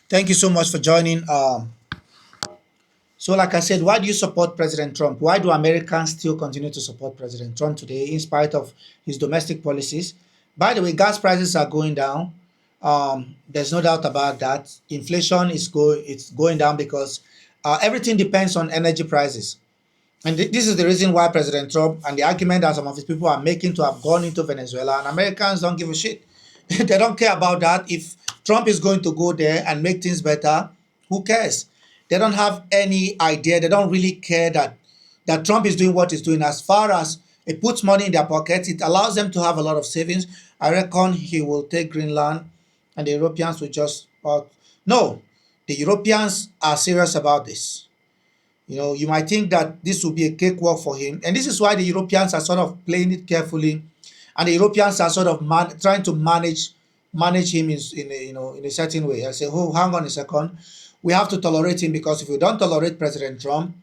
Thank you so much for joining. So, like I said, why do you support President Trump? Why do Americans still continue to support President Trump today, in spite of his domestic policies? By the way, gas prices are going down. There's no doubt about that. Inflation it's going down because everything depends on energy prices. And this is the reason why President Trump and the argument that some of his people are making to have gone into Venezuela, and Americans don't give a shit. They don't care about that. If Trump is going to go there and make things better, who cares? They don't have any idea. They don't really care that Trump is doing what he's doing. As far as it puts money in their pockets, it allows them to have a lot of savings. I reckon he will take Greenland, and the Europeans will just no. The Europeans are serious about this. You might think that this will be a cakewalk for him, and this is why the Europeans are sort of playing it carefully, and the Europeans are sort of trying to manage him in a certain way. I say, oh, hang on a second, we have to tolerate him because if we don't tolerate President Trump,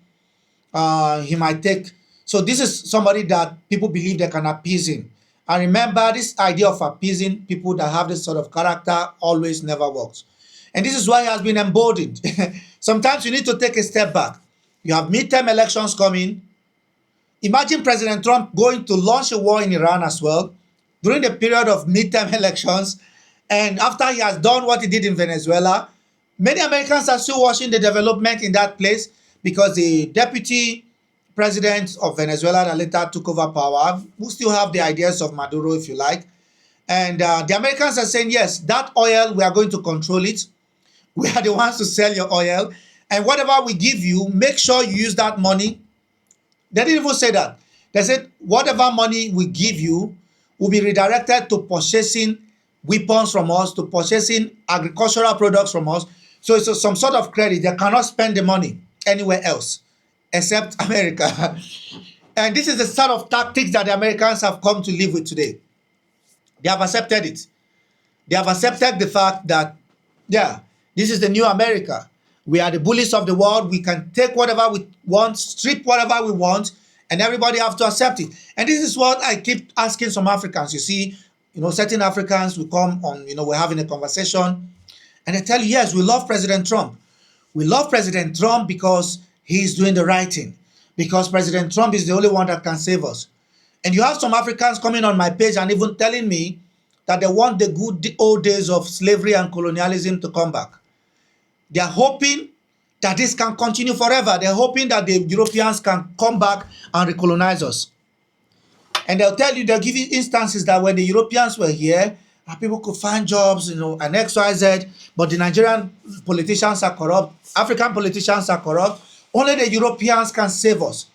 he might take. So this is somebody that people believe they can appease him. And remember, this idea of appeasing people that have this sort of character always never works. And this is why he has been emboldened. Sometimes you need to take a step back. You have midterm elections coming. Imagine President Trump going to launch a war in Iran as well during the period of midterm elections. And after he has done what he did in Venezuela, many Americans are still watching the development in that place because the deputy president of Venezuela that later took over power, who still have the ideas of Maduro, if you like. And the Americans are saying, yes, that oil, we are going to control it. We are the ones to sell your oil. And whatever we give you, make sure you use that money. They didn't even say that. They said, whatever money we give you will be redirected to purchasing weapons from us, to purchasing agricultural products from us. So it's some sort of credit. They cannot spend the money anywhere else except America. And this is the sort of tactics that the Americans have come to live with today. They have accepted it. They have accepted the fact that, yeah, this is the new America. We are the bullies of the world. We can take whatever we want, strip whatever we want, and everybody have to accept it. And this is what I keep asking some Africans. You see, certain Africans will come on, we're having a conversation, and they tell you, yes, we love President Trump. We love President Trump because he's doing the right thing, because President Trump is the only one that can save us. And you have some Africans coming on my page and even telling me that they want the good old days of slavery and colonialism to come back. They are hoping that this can continue forever. They're hoping that the Europeans can come back and recolonize us. And they'll give you instances that when the Europeans were here, people could find jobs, and XYZ, but the Nigerian politicians are corrupt, African politicians are corrupt, only the Europeans can save us.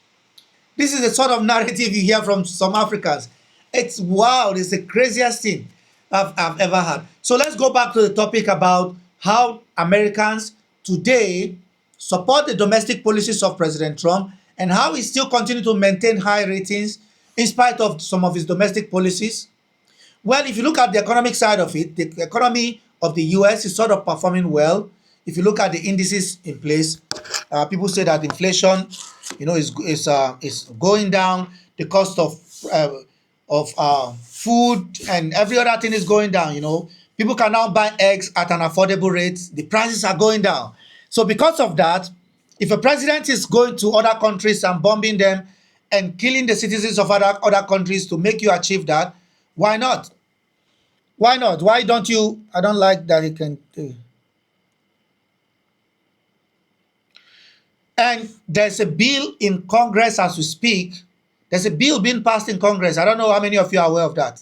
This is the sort of narrative you hear from some Africans. It's wild. It's the craziest thing I've ever had. So let's go back to the topic about how Americans today support the domestic policies of President Trump and how he still continues to maintain high ratings in spite of some of his domestic policies. Well, if you look at the economic side of it, the economy of the US is sort of performing well. If you look at the indices in place, people say that inflation, is going down. The cost of food and every other thing is going down. People can now buy eggs at an affordable rate. The prices are going down. So because of that, if a president is going to other countries and bombing them and killing the citizens of other countries to make you achieve that, why not? Why not? Why don't you? I don't like that he can. And there's a bill in Congress as we speak. There's a bill being passed in Congress. I don't know how many of you are aware of that.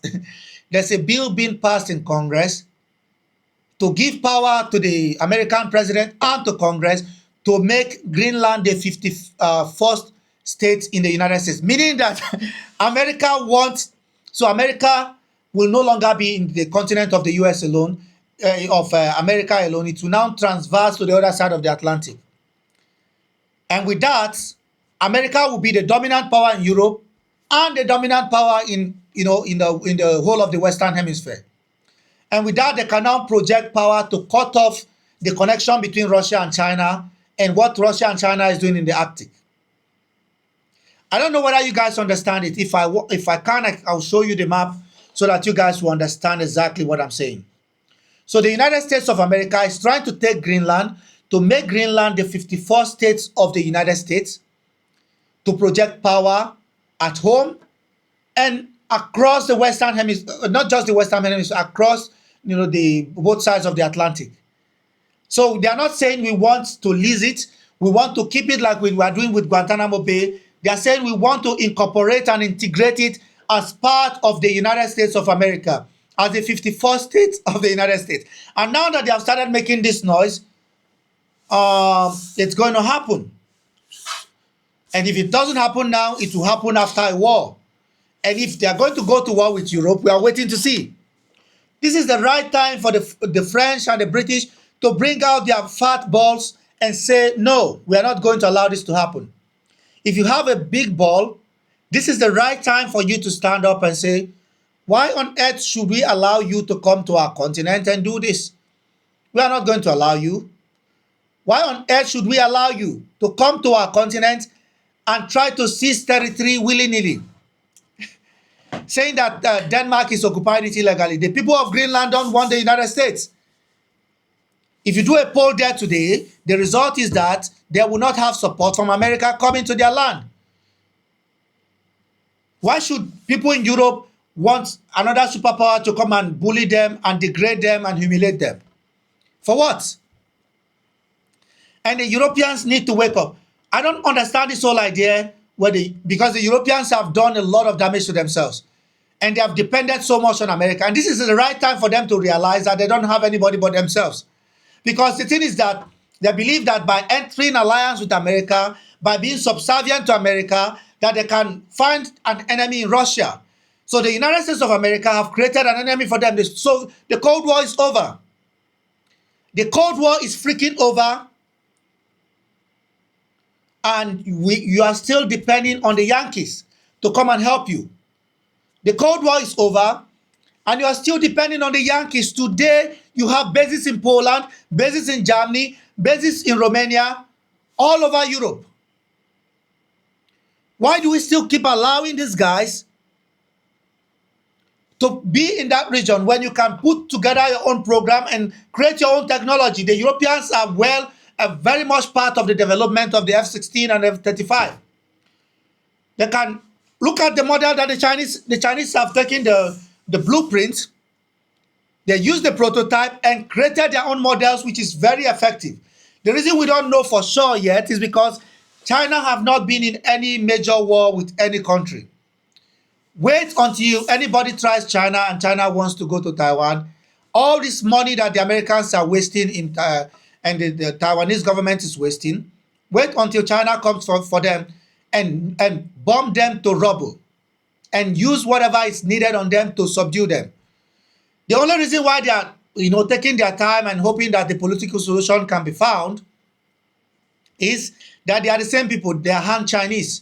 There's a bill being passed in Congress to give power to the American president and to Congress to make Greenland the 51st state in the United States, meaning that America will no longer be in the continent of the US alone, of America alone. It will now transverse to the other side of the Atlantic. And with that, America will be the dominant power in Europe and the dominant power in the whole of the Western Hemisphere. And with that, they can now project power to cut off the connection between Russia and China and what Russia and China is doing in the Arctic. I don't know whether you guys understand it. If I can, I'll show you the map so that you guys will understand exactly what I'm saying. So the United States of America is trying to take Greenland to make Greenland the 54 states of the United States, to project power at home and across the Western Hemisphere, not just the Western Hemisphere, across the both sides of the Atlantic. So they are not saying we want to lease it, we want to keep it like we were doing with Guantanamo Bay. They are saying we want to incorporate and integrate it as part of the United States of America, as the 54 states of the United States. And now that they have started making this noise, it's going to happen. And if it doesn't happen now, it will happen after a war. And if they are going to go to war with Europe, we are waiting to see. This is the right time for the French and the British to bring out their fat balls and say, no, we are not going to allow this to happen. If you have a big ball, this is the right time for you to stand up and say, why on earth should we allow you to come to our continent and do this? We are not going to allow you. Why on earth should we allow you to come to our continent and try to seize territory willy-nilly? Saying that Denmark is occupying it illegally. The people of Greenland don't want the United States. If you do a poll there today, the result is that they will not have support from America coming to their land. Why should people in Europe want another superpower to come and bully them and degrade them and humiliate them? For what? And the Europeans need to wake up. I don't understand this whole idea because the Europeans have done a lot of damage to themselves. And they have depended so much on America. And this is the right time for them to realize that they don't have anybody but themselves. Because the thing is that they believe that by entering alliance with America, by being subservient to America, that they can find an enemy in Russia. So the United States of America have created an enemy for them. So the Cold War is over. The Cold War is freaking over. And you are still depending on the Yankees to come and help you. The Cold War is over, and you are still depending on the Yankees. Today, you have bases in Poland, bases in Germany, bases in Romania, all over Europe. Why do we still keep allowing these guys to be in that region when you can put together your own program and create your own technology? The Europeans are very much part of the development of the F-16 and F-35. They can look at the model that the Chinese have taken the blueprint. They use the prototype and created their own models, which is very effective. The reason we don't know for sure yet is because China have not been in any major war with any country. Wait until anybody tries China and China wants to go to Taiwan. All this money that the Americans are wasting and the Taiwanese government is wasting, wait until China comes for them and bomb them to rubble and use whatever is needed on them to subdue them. The only reason why they are taking their time and hoping that the political solution can be found is that they are the same people. They are Han Chinese.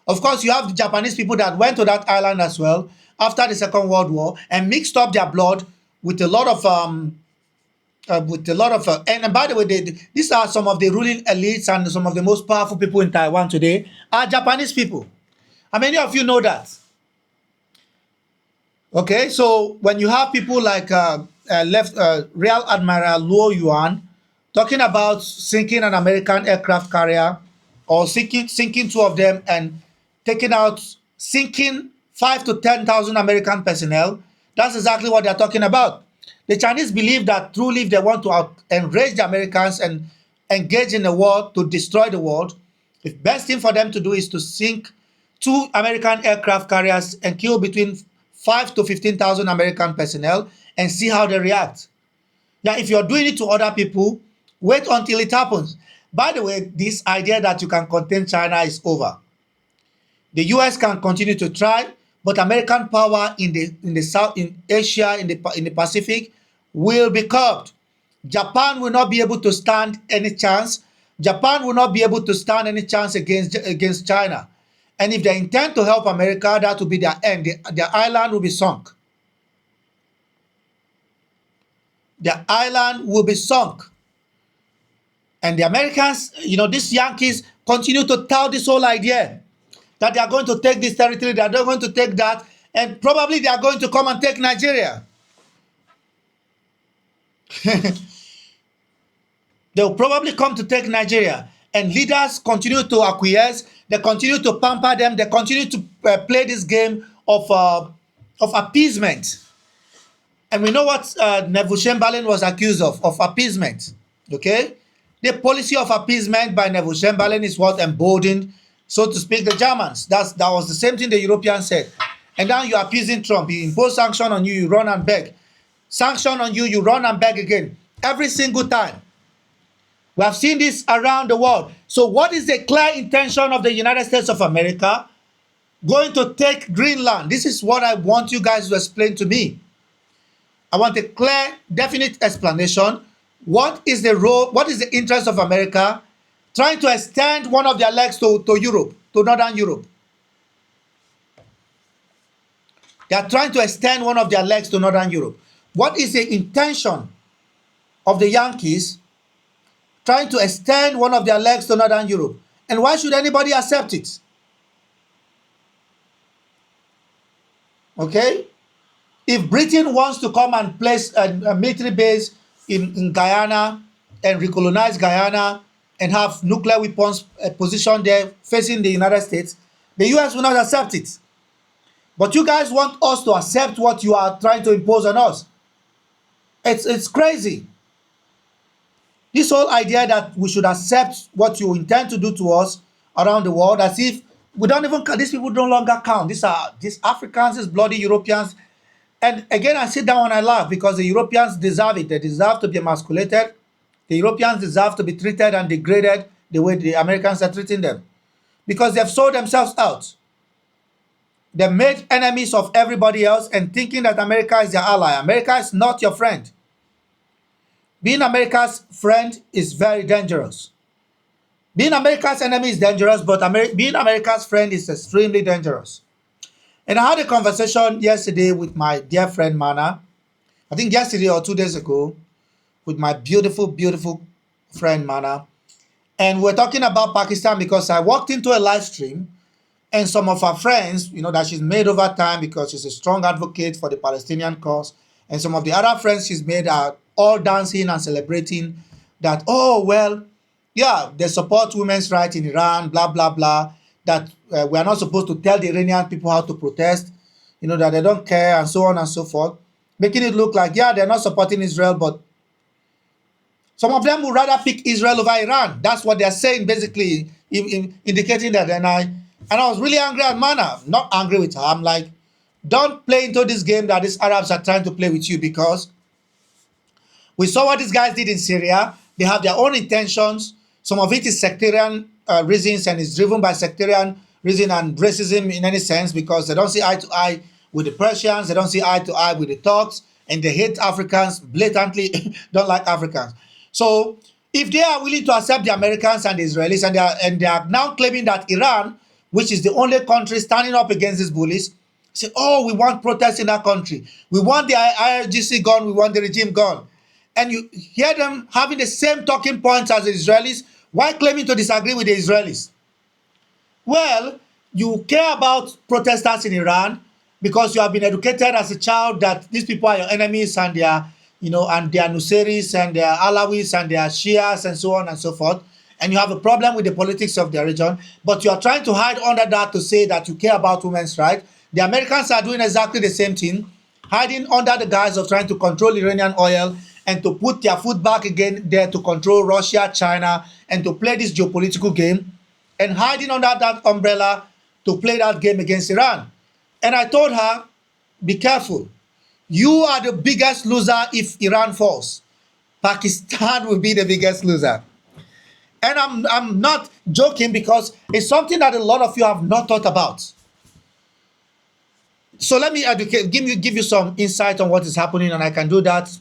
Of course, you have the Japanese people that went to that island as well after the Second World War and mixed up their blood with a lot of and by the way, these are some of the ruling elites and some of the most powerful people in Taiwan today are Japanese people. How many of you know that? Okay, so when you have people like Real Admiral Luo Yuan talking about sinking an American aircraft carrier or sinking two of them and sinking 5 to 10,000 American personnel, that's exactly what they're talking about. The Chinese believe that truly if they want to enrage the Americans and engage in a war to destroy the world, the best thing for them to do is to sink 2 American aircraft carriers and kill between 5 to 15,000 American personnel and see how they react. Now, if you're doing it to other people, wait until it happens. By the way, this idea that you can contain China is over. The US can continue to try, but American power in the South, in Asia, in the Pacific, will be curbed. Japan will not be able to stand any chance. Japan will not be able to stand any chance against China. And if they intend to help America, that will be their end. Their island will be sunk. Their island will be sunk. And the Americans, these Yankees continue to tout this whole idea that they are going to take this territory, they are not going to take that, and probably they are going to come and take Nigeria. They'll probably come to take Nigeria, and leaders continue to acquiesce. They continue to pamper them. They continue to play this game of appeasement. And we know what Neville Chamberlain was accused of appeasement. Okay? The policy of appeasement by Neville Chamberlain is what emboldened, so to speak, the Germans. That was the same thing the Europeans said. And now you're appeasing Trump. He impose sanction on you, you run and beg. Sanction on you, you run and beg again. Every single time. We have seen this around the world. So what is the clear intention of the United States of America? Going to take Greenland. This is what I want you guys to explain to me. I want a clear, definite explanation. What is the role, what is the interest of America trying to extend one of their legs to Europe, to Northern Europe? They are trying to extend one of their legs to Northern Europe. What is the intention of the Yankees trying to extend one of their legs to Northern Europe? And why should anybody accept it? Okay? If Britain wants to come and place a military base in Guyana and recolonize Guyana and have nuclear weapons positioned there facing the United States, the US will not accept it. But you guys want us to accept what you are trying to impose on us. It's crazy. This whole idea that we should accept what you intend to do to us around the world, as if we don't even, these people no longer count. These Africans, these bloody Europeans. And again, I sit down and I laugh because the Europeans deserve it. They deserve to be emasculated. The Europeans deserve to be treated and degraded the way the Americans are treating them. Because they've sold themselves out. They made enemies of everybody else and thinking that America is their ally. America is not your friend. Being America's friend is very dangerous. Being America's enemy is dangerous, but being America's friend is extremely dangerous. And I had a conversation yesterday with my dear friend Mana. I think yesterday or 2 days ago, with my beautiful, beautiful friend Mana. And we're talking about Pakistan because I walked into a live stream and some of her friends, that she's made over time because she's a strong advocate for the Palestinian cause. And some of the other friends she's made are all dancing and celebrating that, oh, well, yeah, they support women's rights in Iran, blah, blah, blah, that we are not supposed to tell the Iranian people how to protest, that they don't care and so on and so forth, making it look like, yeah, they're not supporting Israel, but some of them would rather pick Israel over Iran. That's what they're saying, basically, indicating that. And I was really angry at Mana, not angry with her. I'm like, don't play into this game that these Arabs are trying to play with you, because we saw what these guys did in Syria. They have their own intentions. Some of it is sectarian reasons and is driven by sectarian reason and racism in any sense, because they don't see eye to eye with the Persians. They don't see eye to eye with the Turks, and they hate Africans, blatantly don't like Africans. So if they are willing to accept the Americans and the Israelis, and they are now claiming that Iran, which is the only country standing up against these bullies, say, oh, we want protests in our country. We want the IRGC gone. We want the regime gone. And you hear them having the same talking points as the Israelis, while claiming to disagree with the Israelis. Well, you care about protesters in Iran because you have been educated as a child that these people are your enemies, and they are, and they are Nusayris and they are Alawis and they are Shias and so on and so forth. And you have a problem with the politics of the region, but you are trying to hide under that to say that you care about women's rights. The Americans are doing exactly the same thing, hiding under the guise of trying to control Iranian oil and to put their foot back again there to control Russia, China, and to play this geopolitical game, and hiding under that umbrella to play that game against Iran. And I told her, be careful. You are the biggest loser if Iran falls. Pakistan will be the biggest loser. And I'm not joking, because it's something that a lot of you have not thought about. So let me give you some insight on what is happening, and I can do that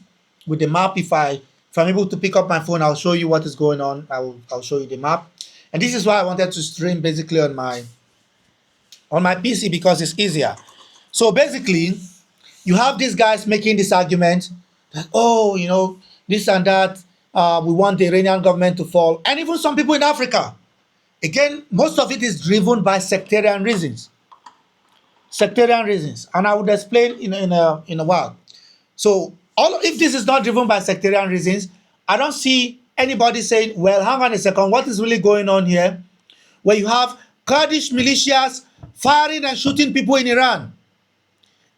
with the map. If I'm able to pick up my phone, I'll show you what is going on. I'll show you the map. And this is why I wanted to stream basically on my PC, because it's easier. So basically, you have these guys making this argument that, oh, this and that, we want the Iranian government to fall. And even some people in Africa. Again, most of it is driven by sectarian reasons. Sectarian reasons. And I would explain in a while. So if this is not driven by sectarian reasons, I don't see anybody saying, well, hang on a second, what is really going on here? Where you have Kurdish militias firing and shooting people in Iran.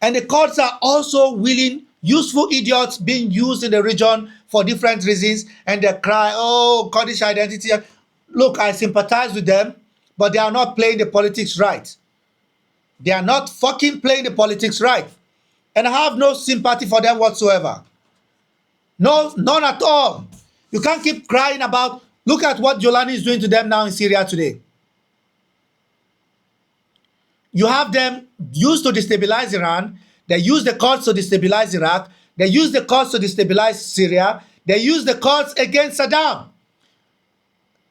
And the Kurds are also willing, useful idiots being used in the region for different reasons. And they cry, oh, Kurdish identity. Look, I sympathize with them, but they are not playing the politics right. They are not fucking playing the politics right. And I have no sympathy for them whatsoever. No, none at all. You can't keep crying about, look at what Jolani is doing to them now in Syria today. You have them used to destabilize Iran. They use the Kurds to destabilize Iraq. They use the Kurds to destabilize Syria. They use the Kurds against Saddam.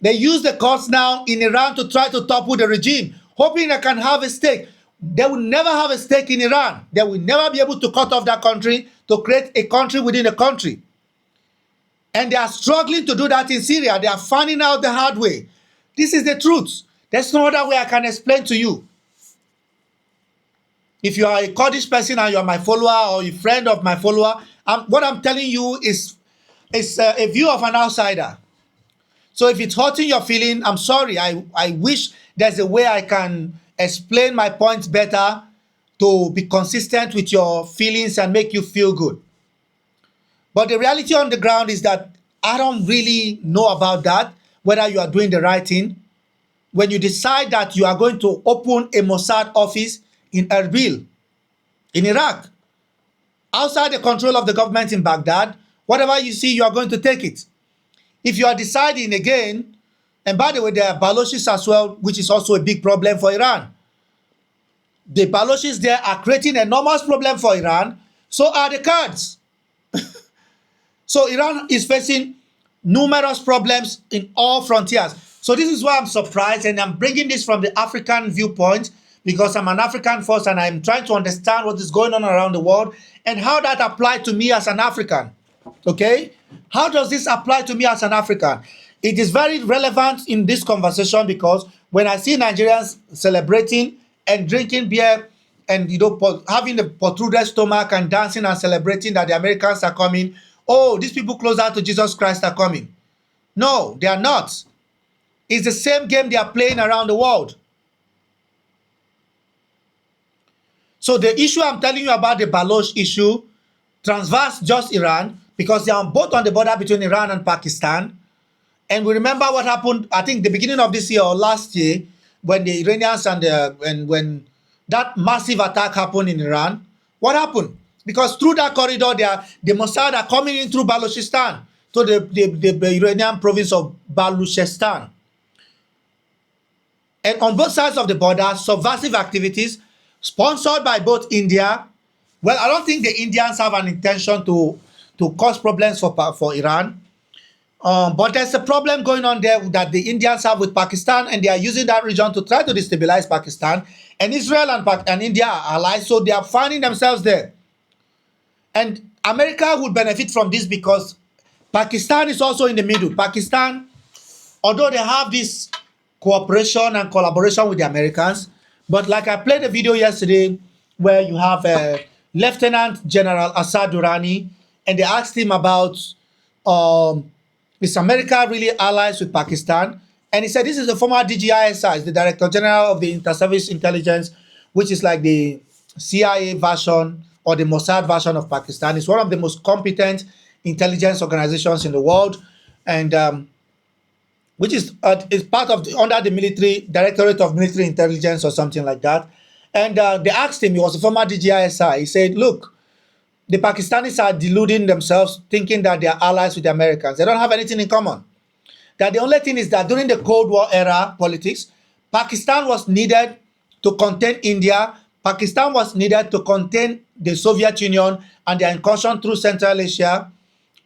They use the Kurds now in Iran to try to topple the regime, hoping they can have a stake. They will never have a stake in Iran. They will never be able to cut off that country to create a country within a country. And they are struggling to do that in Syria. They are finding out the hard way. This is the truth. There's no other way I can explain to you. If you are a Kurdish person and you are my follower or a friend of my follower, what I'm telling you is a view of an outsider. So if it's hurting your feeling, I'm sorry. I wish there's a way I can explain my points better to be consistent with your feelings and make you feel good. But the reality on the ground is that I don't really know about that, whether you are doing the right thing. When you decide that you are going to open a Mossad office in Erbil, in Iraq, outside the control of the government in Baghdad, whatever you see, you are going to take it. If you are deciding again, and by the way, there are Balochis as well, which is also a big problem for Iran. The Balochis there are creating an enormous problem for Iran. So are the Kurds. So Iran is facing numerous problems in all frontiers. So this is why I'm surprised, and I'm bringing this from the African viewpoint, because I'm an African first and I'm trying to understand what is going on around the world and how that applies to me as an African. Okay? How does this apply to me as an African? It is very relevant in this conversation because when I see Nigerians celebrating and drinking beer and having a protruded stomach and dancing and celebrating that the Americans are coming, oh, these people closer to Jesus Christ are coming. No, they are not. It's the same game they are playing around the world. So the issue I'm telling you about, the Baloch issue, transverse just Iran, because they are both on the border between Iran and Pakistan. And we remember what happened, I think, the beginning of this year or last year, when the Iranians and when that massive attack happened in Iran. What happened? Because through that corridor, the Mossad are coming in through Balochistan to the Iranian province of Baluchistan. And on both sides of the border, subversive activities sponsored by both India. Well, I don't think the Indians have an intention to cause problems for Iran. But there's a problem going on there that the Indians have with Pakistan, and they are using that region to try to destabilize Pakistan. And Israel and India are allies, so they are finding themselves there. And America would benefit from this because Pakistan is also in the middle. Pakistan, although they have this cooperation and collaboration with the Americans, but like I played a video yesterday where you have Lieutenant General Assad Durrani, and they asked him about is America really allies with Pakistan? And he said this is the former DGISI, the Director General of the Inter-Service Intelligence, which is like the CIA version or the Mossad version of Pakistan. It's one of the most competent intelligence organizations in the world, and which is part of under the military Directorate of Military Intelligence or something like that. And they asked him, he was a former DGISI, he said, look, the Pakistanis are deluding themselves, thinking that they are allies with the Americans. They don't have anything in common. That the only thing is that during the Cold War era politics, Pakistan was needed to contain India. Pakistan was needed to contain the Soviet Union and their incursion through Central Asia,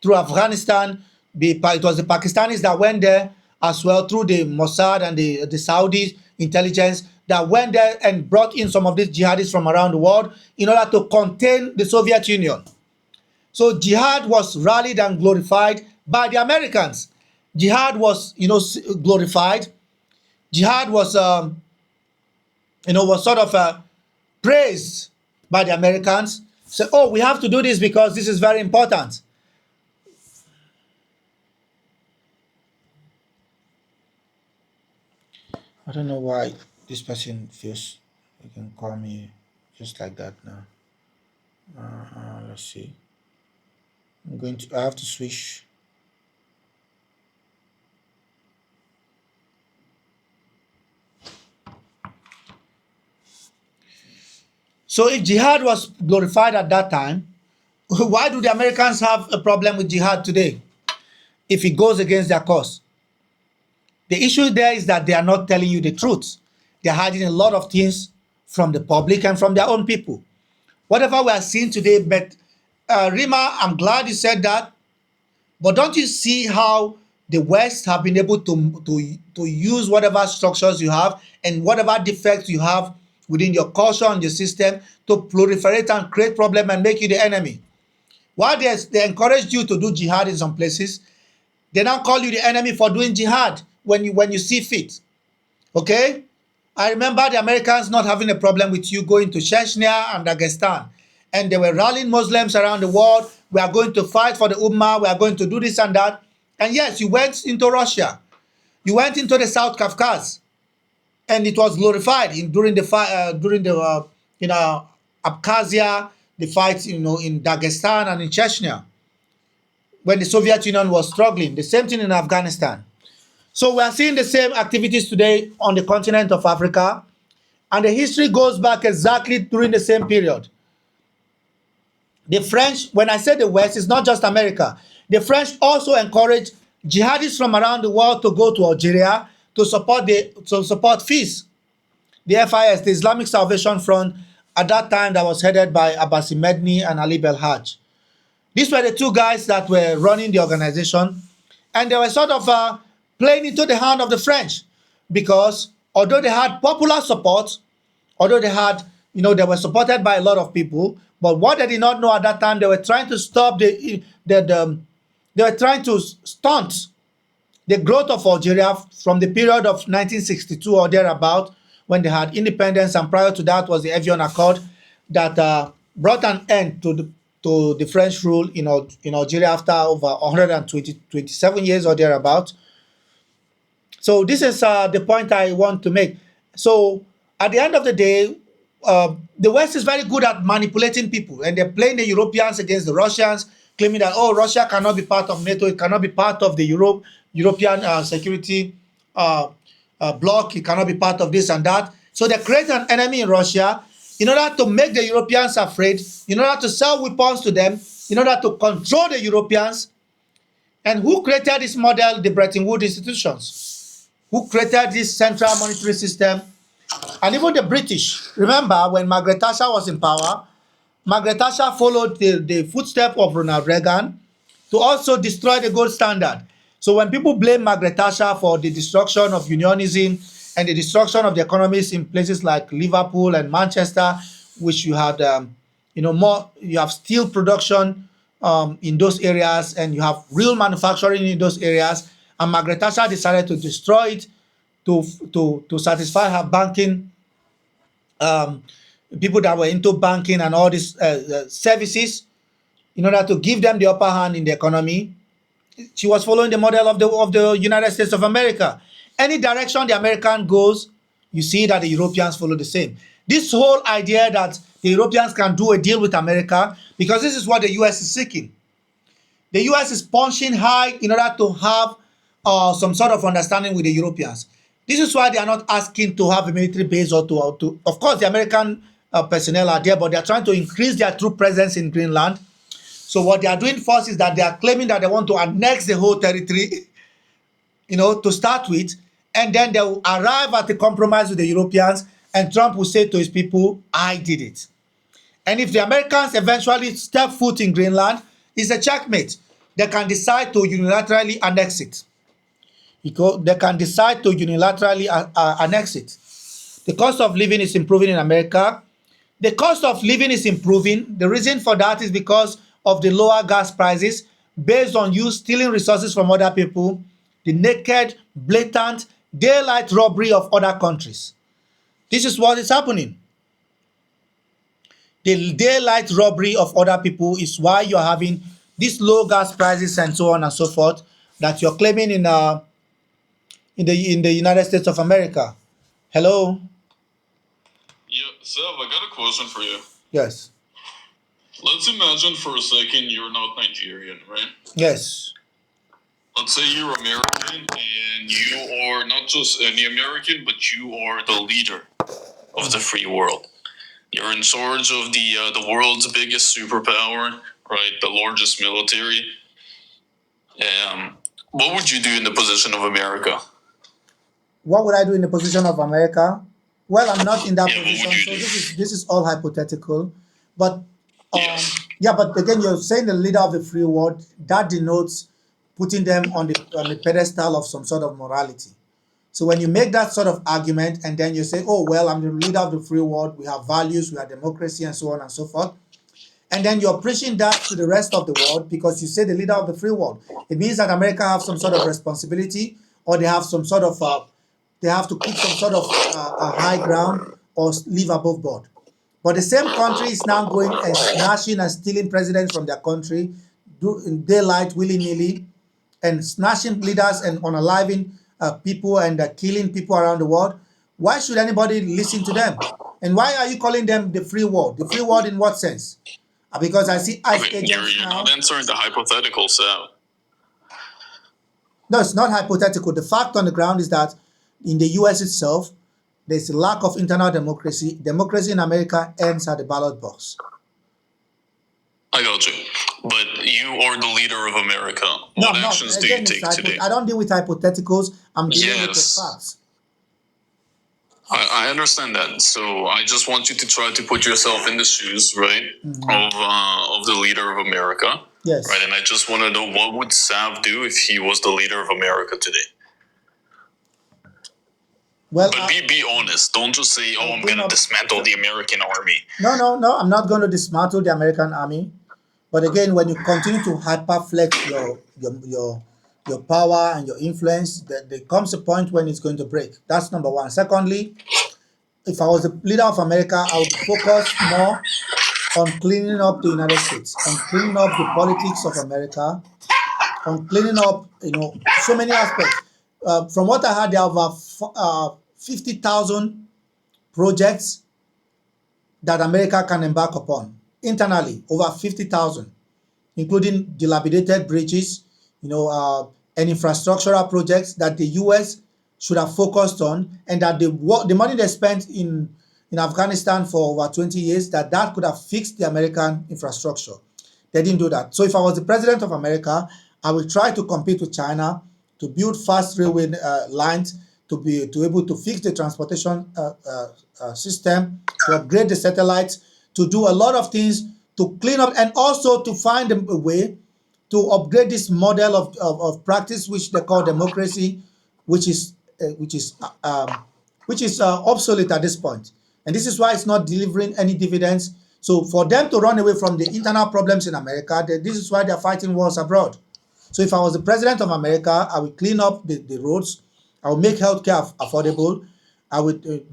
through Afghanistan. It was the Pakistanis that went there as well through the Mossad and the Saudi intelligence that went there and brought in some of these jihadists from around the world in order to contain the Soviet Union. So jihad was rallied and glorified by the Americans. Jihad was, glorified. Jihad was, was sort of praised by the Americans. Say, oh, we have to do this because this is very important. I don't know why this person feels you can call me just like that now. Let's see. I have to switch. So if jihad was glorified at that time, why do the Americans have a problem with jihad today if it goes against their cause? The issue there is that they are not telling you the truth. They're hiding a lot of things from the public and from their own people. Whatever we are seeing today, but Rima, I'm glad you said that. But don't you see how the West have been able to use whatever structures you have and whatever defects you have within your culture and your system to proliferate and create problem and make you the enemy? While they encouraged you to do jihad in some places, they now call you the enemy for doing jihad when you see fit. Okay? I remember the Americans not having a problem with you going to Chechnya and Dagestan. And they were rallying Muslims around the world. We are going to fight for the Ummah. We are going to do this and that. And yes, you went into Russia. You went into the South Caucasus. And it was glorified during the Abkhazia, the fights in Dagestan and in Chechnya when the Soviet Union was struggling. The same thing in Afghanistan. So we are seeing the same activities today on the continent of Africa, and the history goes back exactly during the same period. The French, when I say the West, it's not just America. The French also encouraged jihadists from around the world to go to Algeria to support FIS, the FIS, the Islamic Salvation Front, at that time that was headed by Abbasi Medni and Ali Belhaj. These were the two guys that were running the organization, and they were sort of playing into the hand of the French because although they had popular support, although they were supported by a lot of people, but what they did not know at that time, they were trying to stop they were trying to stunt the growth of Algeria from the period of 1962 or thereabout when they had independence, and prior to that was the Evian Accord that brought an end to the French rule in Algeria after over 127 years or thereabout. So this is the point I want to make. So at the end of the day, the West is very good at manipulating people, and they're playing the Europeans against the Russians, claiming that, oh, Russia cannot be part of NATO, it cannot be part of the European security bloc, it cannot be part of this and that. So they create an enemy in Russia in order to make the Europeans afraid, in order to sell weapons to them, in order to control the Europeans. And who created this model? The Bretton Woods institutions. Who created this central monetary system? And even the British. Remember, when Margaret Thatcher was in power, Margaret Thatcher followed the footsteps of Ronald Reagan to also destroy the gold standard. So when people blame Margaret Thatcher for the destruction of unionism and the destruction of the economies in places like Liverpool and Manchester, which you had, you have steel production in those areas, and you have real manufacturing in those areas, and Margaret Thatcher decided to destroy it to satisfy her banking people that were into banking and all these services in order to give them the upper hand in the economy. She was following the model of the United States of America. Any direction the American goes, you see that the Europeans follow the same. This whole idea that the Europeans can do a deal with America, because this is what the US is seeking. The US is punching high in order to have some sort of understanding with the Europeans. This is why they are not asking to have a military base or to of course, the American personnel are there, but they are trying to increase their troop presence in Greenland. So what they are doing first is that they are claiming that they want to annex the whole territory, to start with, and then they will arrive at a compromise with the Europeans, and Trump will say to his people, I did it. And if the Americans eventually step foot in Greenland, it's a checkmate. They can decide to unilaterally annex it. They can decide to unilaterally annex it. The cost of living is improving in America. The cost of living is improving. The reason for that is because of the lower gas prices based on you stealing resources from other people, the naked, blatant, daylight robbery of other countries. This is what is happening. The daylight robbery of other people is why you're having these low gas prices and so on and so forth that you're claiming in the United States of America. Hello? Yeah, Sev, I got a question for you. Yes. Let's imagine for a second you're not Nigerian, right? Yes. Let's say you're American and you are not just any American, but you are the leader of the free world. You're in charge of the world's biggest superpower, right? The largest military. What would you do in the position of America? What would I do in the position of America? Well, I'm not in that Yeah, what would position, you so do? this is all hypothetical. But Yes. yeah, but again, you're saying the leader of the free world. That denotes putting them on the pedestal of some sort of morality. So when you make that sort of argument and then you say, "Oh well, I'm the leader of the free world. We have values, we have democracy, and so on and so forth," and then you're preaching that to the rest of the world because you say the leader of the free world, it means that America have some sort of responsibility, or they have some sort of they have to keep some sort of a high ground or live above board. But the same country is now going and snatching and stealing presidents from their country in daylight, willy nilly, and snatching leaders and unaliving people and killing people around the world. Why should anybody listen to them? And why are you calling them the free world? The free world in what sense? Because I see ICE Okay, agents you're now. not answering the hypothetical, Sev. No, it's not hypothetical. The fact on the ground is that in the US itself, there's a lack of internal democracy. Democracy in America ends at the ballot box. I got you. But you are the leader of America. No, What I'm not. actions do you Again, take today? I don't deal with hypotheticals. I'm dealing with the Yes. facts. I understand that. So I just want you to try to put yourself in the shoes, right, of the leader of America. Yes. Right, and I just want to know what would Sav do if he was the leader of America today? Well, But be honest. Don't just say, "Oh, I'm going to dismantle the American army." No. I'm not going to dismantle the American army. But again, when you continue to hyperflex your power and your influence, there comes a point when it's going to break. That's number one. Secondly, if I was the leader of America, I would focus more on cleaning up the United States, on cleaning up the politics of America, on cleaning up, so many aspects. From what I heard, there are over 50,000 projects that America can embark upon internally, over 50,000, including dilapidated bridges, and infrastructural projects that the US should have focused on, and that the money they spent in Afghanistan for over 20 years, that could have fixed the American infrastructure. They didn't do that. So if I was the president of America, I will try to compete with China to build fast railway lines, to be able to fix the transportation system, to upgrade the satellites, to do a lot of things to clean up, and also to find a way to upgrade this model of practice which they call democracy, which is which is obsolete at this point. And this is why it's not delivering any dividends. So for them to run away from the internal problems in America, this is why they're fighting wars abroad. So if I was the president of America, I would clean up the roads. I would make healthcare affordable. I would,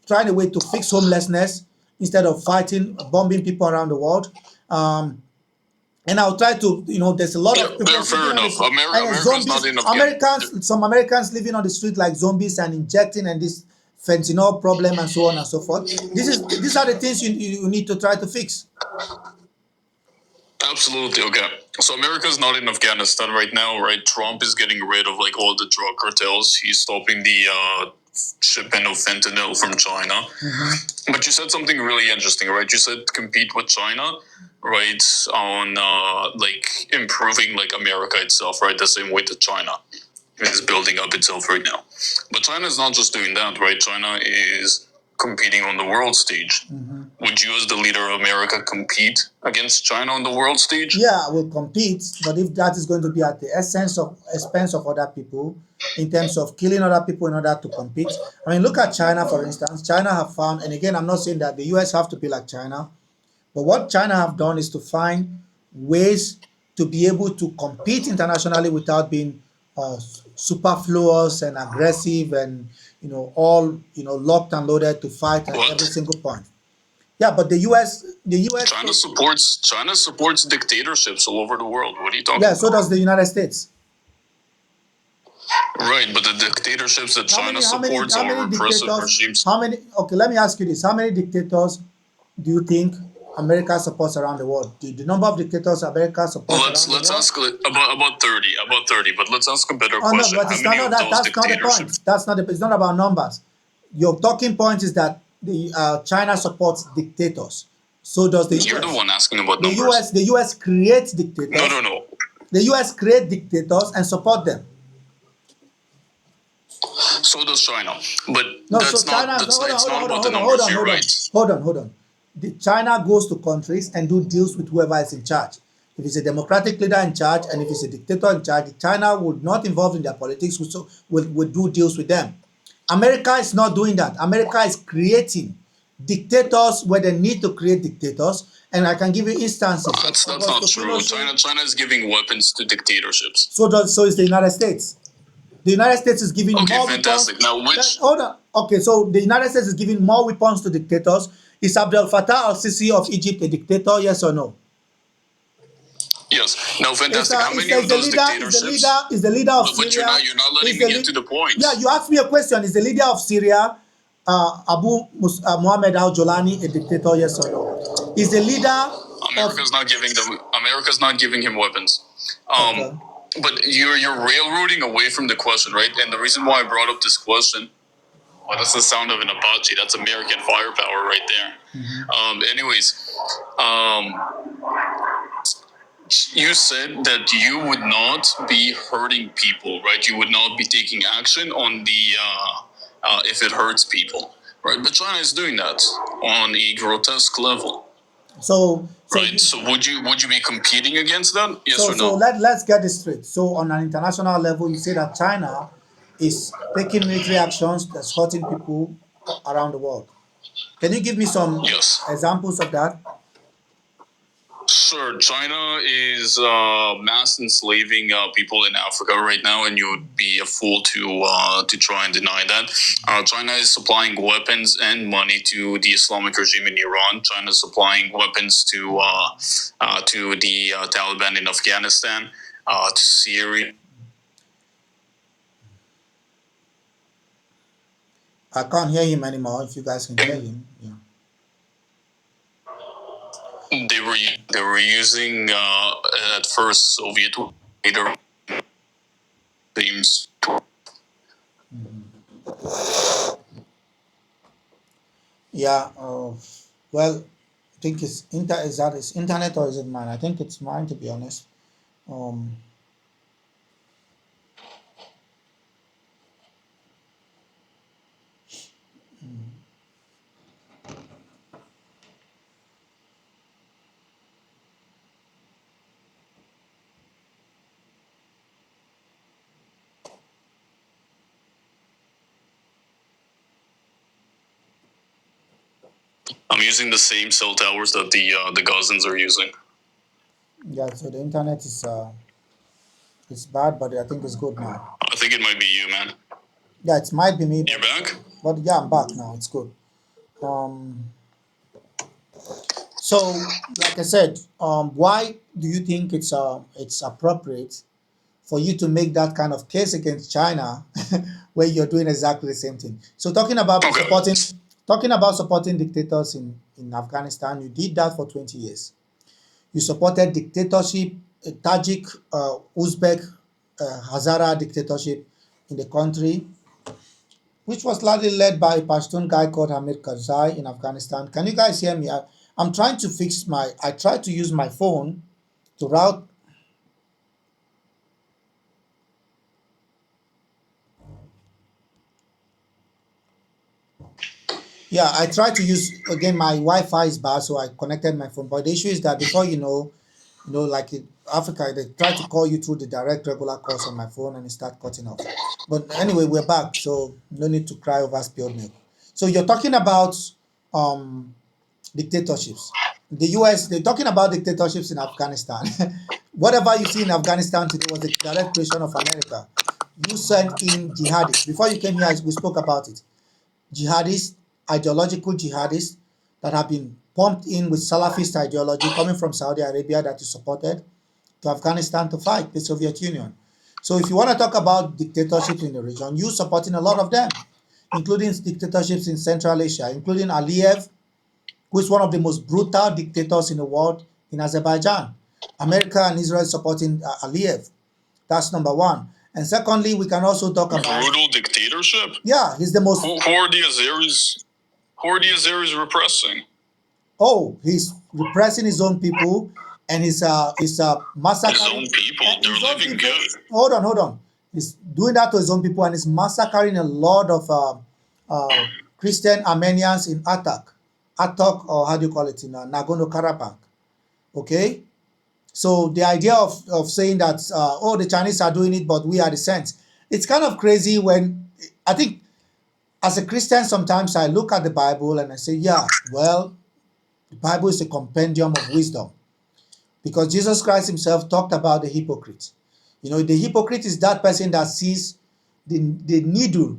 find a way to fix homelessness instead of fighting, bombing people around the world. And I'll try to, there's a lot of people Fair enough. America's zombies, not enough. some Americans living on the street like zombies and injecting, and this fentanyl problem and so on and so forth. These are the things you need to try to fix. Absolutely. Okay. So America's not in Afghanistan right now, right? Trump is getting rid of all the drug cartels. He's stopping the shipment of fentanyl from China. But you said something really interesting, right? You said compete with China, right? On improving America itself, right? The same way that China is building up itself right now. But China is not just doing that, right? China is competing on the world stage. Would you, as the leader of America, compete against China on the world stage? Yeah, I will compete, but if that is going to be at the expense of other people, in terms of killing other people in order to compete. I mean, look at China, for instance. China have found, and again, I'm not saying that the US have to be like China, but what China have done is to find ways to be able to compete internationally without being superfluous and aggressive and all locked and loaded to fight at every single point. Yeah, but the US, China supports dictatorships all over the world. What are you talking yeah, so about? does the United States. Right, but the dictatorships that How China many, how many, supports how are many repressive dictators? regimes. How many? Okay, let me ask you this: how many dictators do you think America supports around the world? The number of dictators America supports around the Let's world? ask about 30. But let's ask a better Oh no, question. but How it's not, many no, of those that's not the point. dictatorships? That's not the, it's not about numbers. Your talking point is that the China supports dictators. So does the You're the US. one asking about The numbers. US, the US creates No, dictators. no, no. The US create dictators and support them. So does China. But No, so China, no, that's not, hold on, it's hold on, not hold on, about the hold on, hold numbers. on, You're hold on, right. hold on, hold on. The China goes to countries and do deals with whoever is in charge. If it's a democratic leader in charge and if it's a dictator in charge, China would not involve in their politics, will do deals with them. America is not doing that. America is creating dictators where they need to create dictators. And I can give you instances of That's not Augusto true. Pinochet. China is giving weapons to dictatorships. So is the United States. The United States is giving Okay, more weapons. fantastic. Now, which Hold on. Okay, so the United States is giving more weapons to dictators. Is Abdel Fattah al-Sisi of Egypt a dictator? Yes or no? yes. Now, Is fantastic. How many of the those leader is the leader dictatorships? is the leader of But Syria? you're not letting Is me the get to the point. Yeah, you asked me a question. Is the leader of Syria Mohammed Al Jolani a dictator? Yes or no? Is the leader of America's not giving him weapons. Okay. But you're railroading away from the question, right? And the reason why I brought up this question, well, that's the sound of an Apache. That's American firepower right there. Anyways, um, you said that you would not be hurting people, right? You would not be taking action on the if it hurts people, right? But China is doing that on a grotesque level, So right? So would you be competing against that? Yes or so no? let's get this straight. So on an international level, you say that China is taking military actions that's hurting people around the world. Can you give me some Yes. examples of that? Sure, China is mass enslaving people in Africa right now, and you would be a fool to try and deny that. China is supplying weapons and money to the Islamic regime in Iran. China is supplying weapons to the Taliban in Afghanistan, to Syria. I can't hear him anymore. If you guys can hear him, yeah. They were using at first Soviet later teams. Yeah. Well, I think is that is internet or is it mine? I think it's mine to be honest. Um, I'm using the same cell towers that the Gazans are using. yeah. So the internet is it's bad, but I think it's good now. I think it might be you, man. Yeah, it might be me, You're back? but yeah, I'm back now. It's good. Um, so like I said, why do you think it's appropriate for you to make that kind of case against China where you're doing exactly the same thing? So Okay. talking about supporting dictators in Afghanistan, you did that for 20 years. You supported dictatorship, Tajik, Uzbek, Hazara dictatorship in the country, which was largely led by a Pashtun guy called Hamid Karzai in Afghanistan. Can you guys hear me? I'm trying to I tried to use my phone to route. Yeah, I tried to use, again, my Wi-Fi is bad, so I connected my phone. But the issue is that before like in Africa, they try to call you through the direct regular calls on my phone and it start cutting off. But anyway, we're back, so no need to cry over spilled milk. So you're talking about um dictatorships. The US, they're talking about dictatorships in Afghanistan. Whatever you see in Afghanistan today was the direct creation of America. You sent in jihadists. Before you came here, we spoke about it. Jihadists, ideological jihadists that have been pumped in with Salafist ideology coming from Saudi Arabia that you supported to Afghanistan to fight the Soviet Union. So if you want to talk about dictatorships in the region, you supporting a lot of them, including dictatorships in Central Asia, including Aliyev, who is one of the most brutal dictators in the world in Azerbaijan. America and Israel supporting Aliyev. That's number one. And secondly, we can also talk about Brutal dictatorship. yeah, he's the most. Who are the Azeris? Who are the Azeris repressing? Oh, he's repressing his own people, and he's massacring His own people. They're his own living people. good. Hold on. He's doing that to his own people, and he's massacring a lot of Christian Armenians in Atak, or how do you call it in Nagorno-Karabakh. Okay, so the idea of saying that oh, the Chinese are doing it, but we are the saints. It's kind of crazy when I think as a Christian sometimes I look at the Bible and I say, yeah, well, the Bible is a compendium of wisdom because Jesus Christ himself talked about the hypocrite. You know, the hypocrite is that person that sees the needle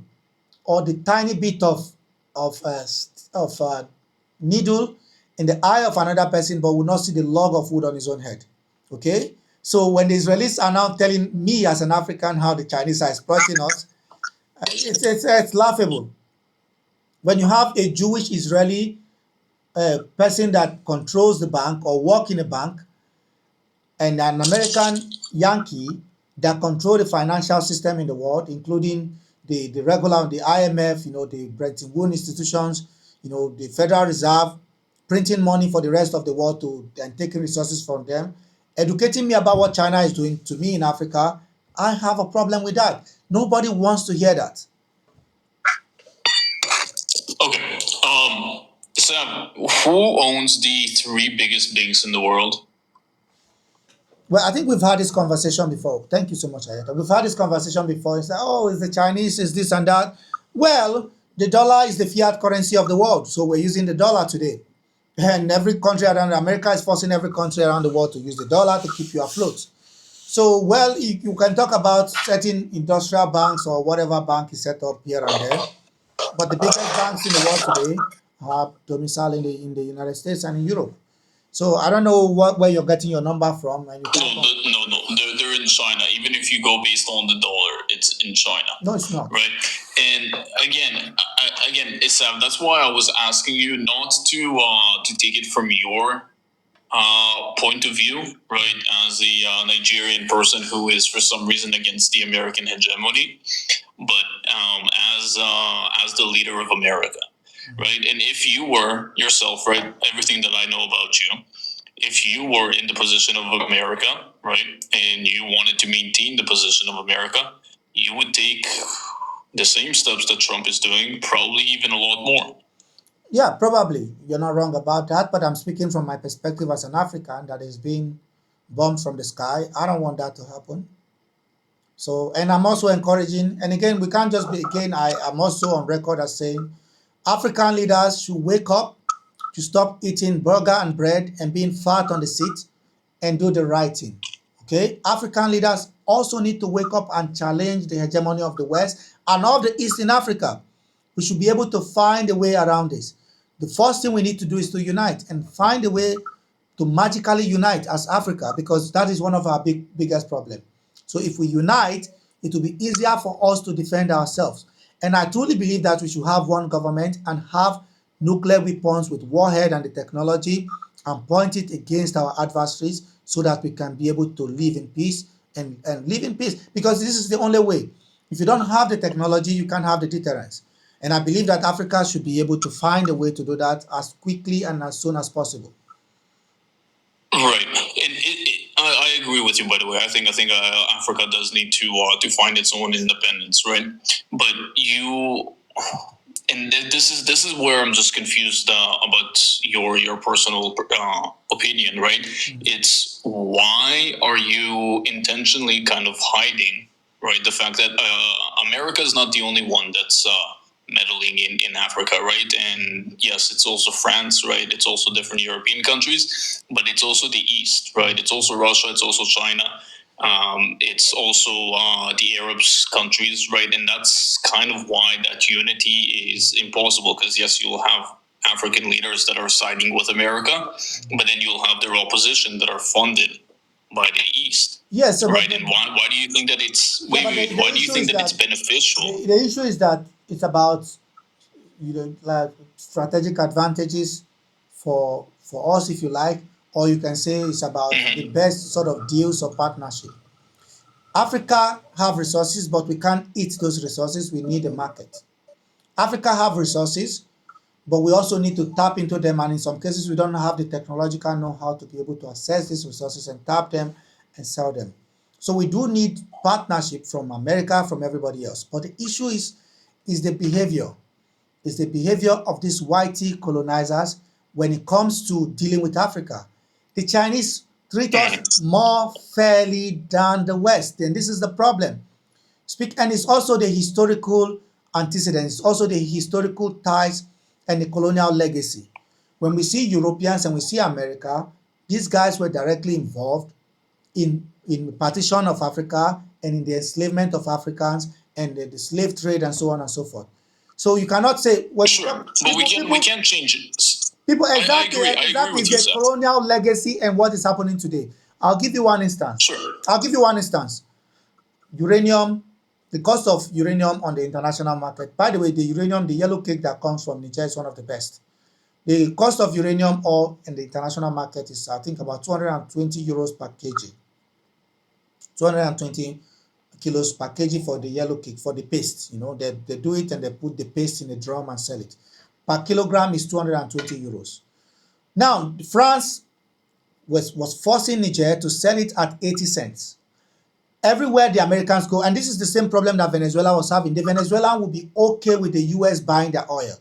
or the tiny bit of needle in the eye of another person, but will not see the log of wood on his own head. Okay, so when the Israelis are now telling me as an African how the Chinese are exploiting us, it's laughable. When you have a Jewish Israeli person that controls the bank or work in a bank, and an American Yankee that control the financial system in the world, including the regular, the IMF, you know, the Bretton Woods institutions, you know, the Federal Reserve, printing money for the rest of the world and taking resources from them, educating me about what China is doing to me in Africa, I have a problem with that. Nobody wants to hear that. Okay. Sam, who owns the three biggest banks in the world? Well, I think we've had this conversation before. Thank you so much, Ayata. We've had this conversation before. It's like, oh, it's the Chinese, is this and that. Well, the dollar is the fiat currency of the world, so we're using the dollar today. And every country around America is forcing every country around the world to use the dollar to keep you afloat. So, well, you can talk about certain industrial banks or whatever bank is set up here and there, but the biggest banks in the world today are domiciled in the United States and in Europe. So I don't know where you're getting your number from. And you No, they're in China. Even if you go based on the dollar, it's in China. No, it's not. Right. And again, Sam, that's why I was asking you not to take it from your point of view, right? As a Nigerian person who is for some reason against the American hegemony, but as the leader of America, right? And if you were yourself, right, everything that I know about you, if you were in the position of America, right, and you wanted to maintain the position of America, you would take the same steps that Trump is doing, probably even a lot more. Yeah, probably. You're not wrong about that, but I'm speaking from my perspective as an African that is being bombed from the sky. I don't want that to happen. So, and I'm also encouraging, and again, we can't just be, again, I'm also on record as saying African leaders should wake up to stop eating burger and bread and being fat on the seat and do the right thing. Okay? African leaders also need to wake up and challenge the hegemony of the West and of the East in Africa. We should be able to find a way around this. The first thing we need to do is to unite and find a way to magically unite as Africa, because that is one of our biggest problems. So if we unite, it will be easier for us to defend ourselves. And I truly believe that we should have one government and have nuclear weapons with warhead and the technology and point it against our adversaries so that we can be able to live in peace and live in peace, because this is the only way. If you don't have the technology, you can't have the deterrence. And I believe that Africa should be able to find a way to do that as quickly and as soon as possible. Right, and I agree with you. By the way, I think Africa does need to find its own independence, right? But and this is where I'm just confused about your personal opinion, right? Mm-hmm. It's why are you intentionally kind of hiding, right? The fact that America is not the only one that's meddling in Africa, right? And yes, it's also France, right? It's also different European countries, but it's also the East, right? It's also Russia, it's also China, it's also the Arab countries, right? And that's kind of why that unity is impossible, because yes, you'll have African leaders that are siding with America, but then you'll have their opposition that are funded by the East. Yes, so right? And why do you think that it's why do you think that it's beneficial? The issue is that it's about like strategic advantages for us, if you like, or you can say it's about the best sort of deals or partnership. Africa have resources, but we can't eat those resources. We need a market. Africa have resources, but we also need to tap into them, and in some cases we don't have the technological know-how to be able to access these resources and tap them and sell them. So we do need partnership from America, from everybody else. But the issue is the behavior. Is the behavior of these whitey colonizers when it comes to dealing with Africa. The Chinese treat us more fairly than the West, and this is the problem. And it's also the historical antecedents, it's also the historical ties and the colonial legacy. When we see Europeans and we see America, these guys were directly involved in partition of Africa and in the enslavement of Africans and the slave trade and so on and so forth. So you cannot say sure, but we can't change it. People exactly I agree with is the colonial legacy and what is happening today. I'll give you one instance. Sure. I'll give you one instance. Uranium, the cost of uranium on the international market. By the way, the uranium, the yellow cake that comes from Niger is one of the best. The cost of uranium ore in the international market is, I think, about 220 euros per kg. 220 kilos per kg for the yellow cake, for the paste. They do it and they put the paste in a drum and sell it. Per kilogram is 220 euros. Now, France was forcing Niger to sell it at 80 cents. Everywhere the Americans go, and this is the same problem that Venezuela was having. The Venezuelan will be okay with the US buying their oil,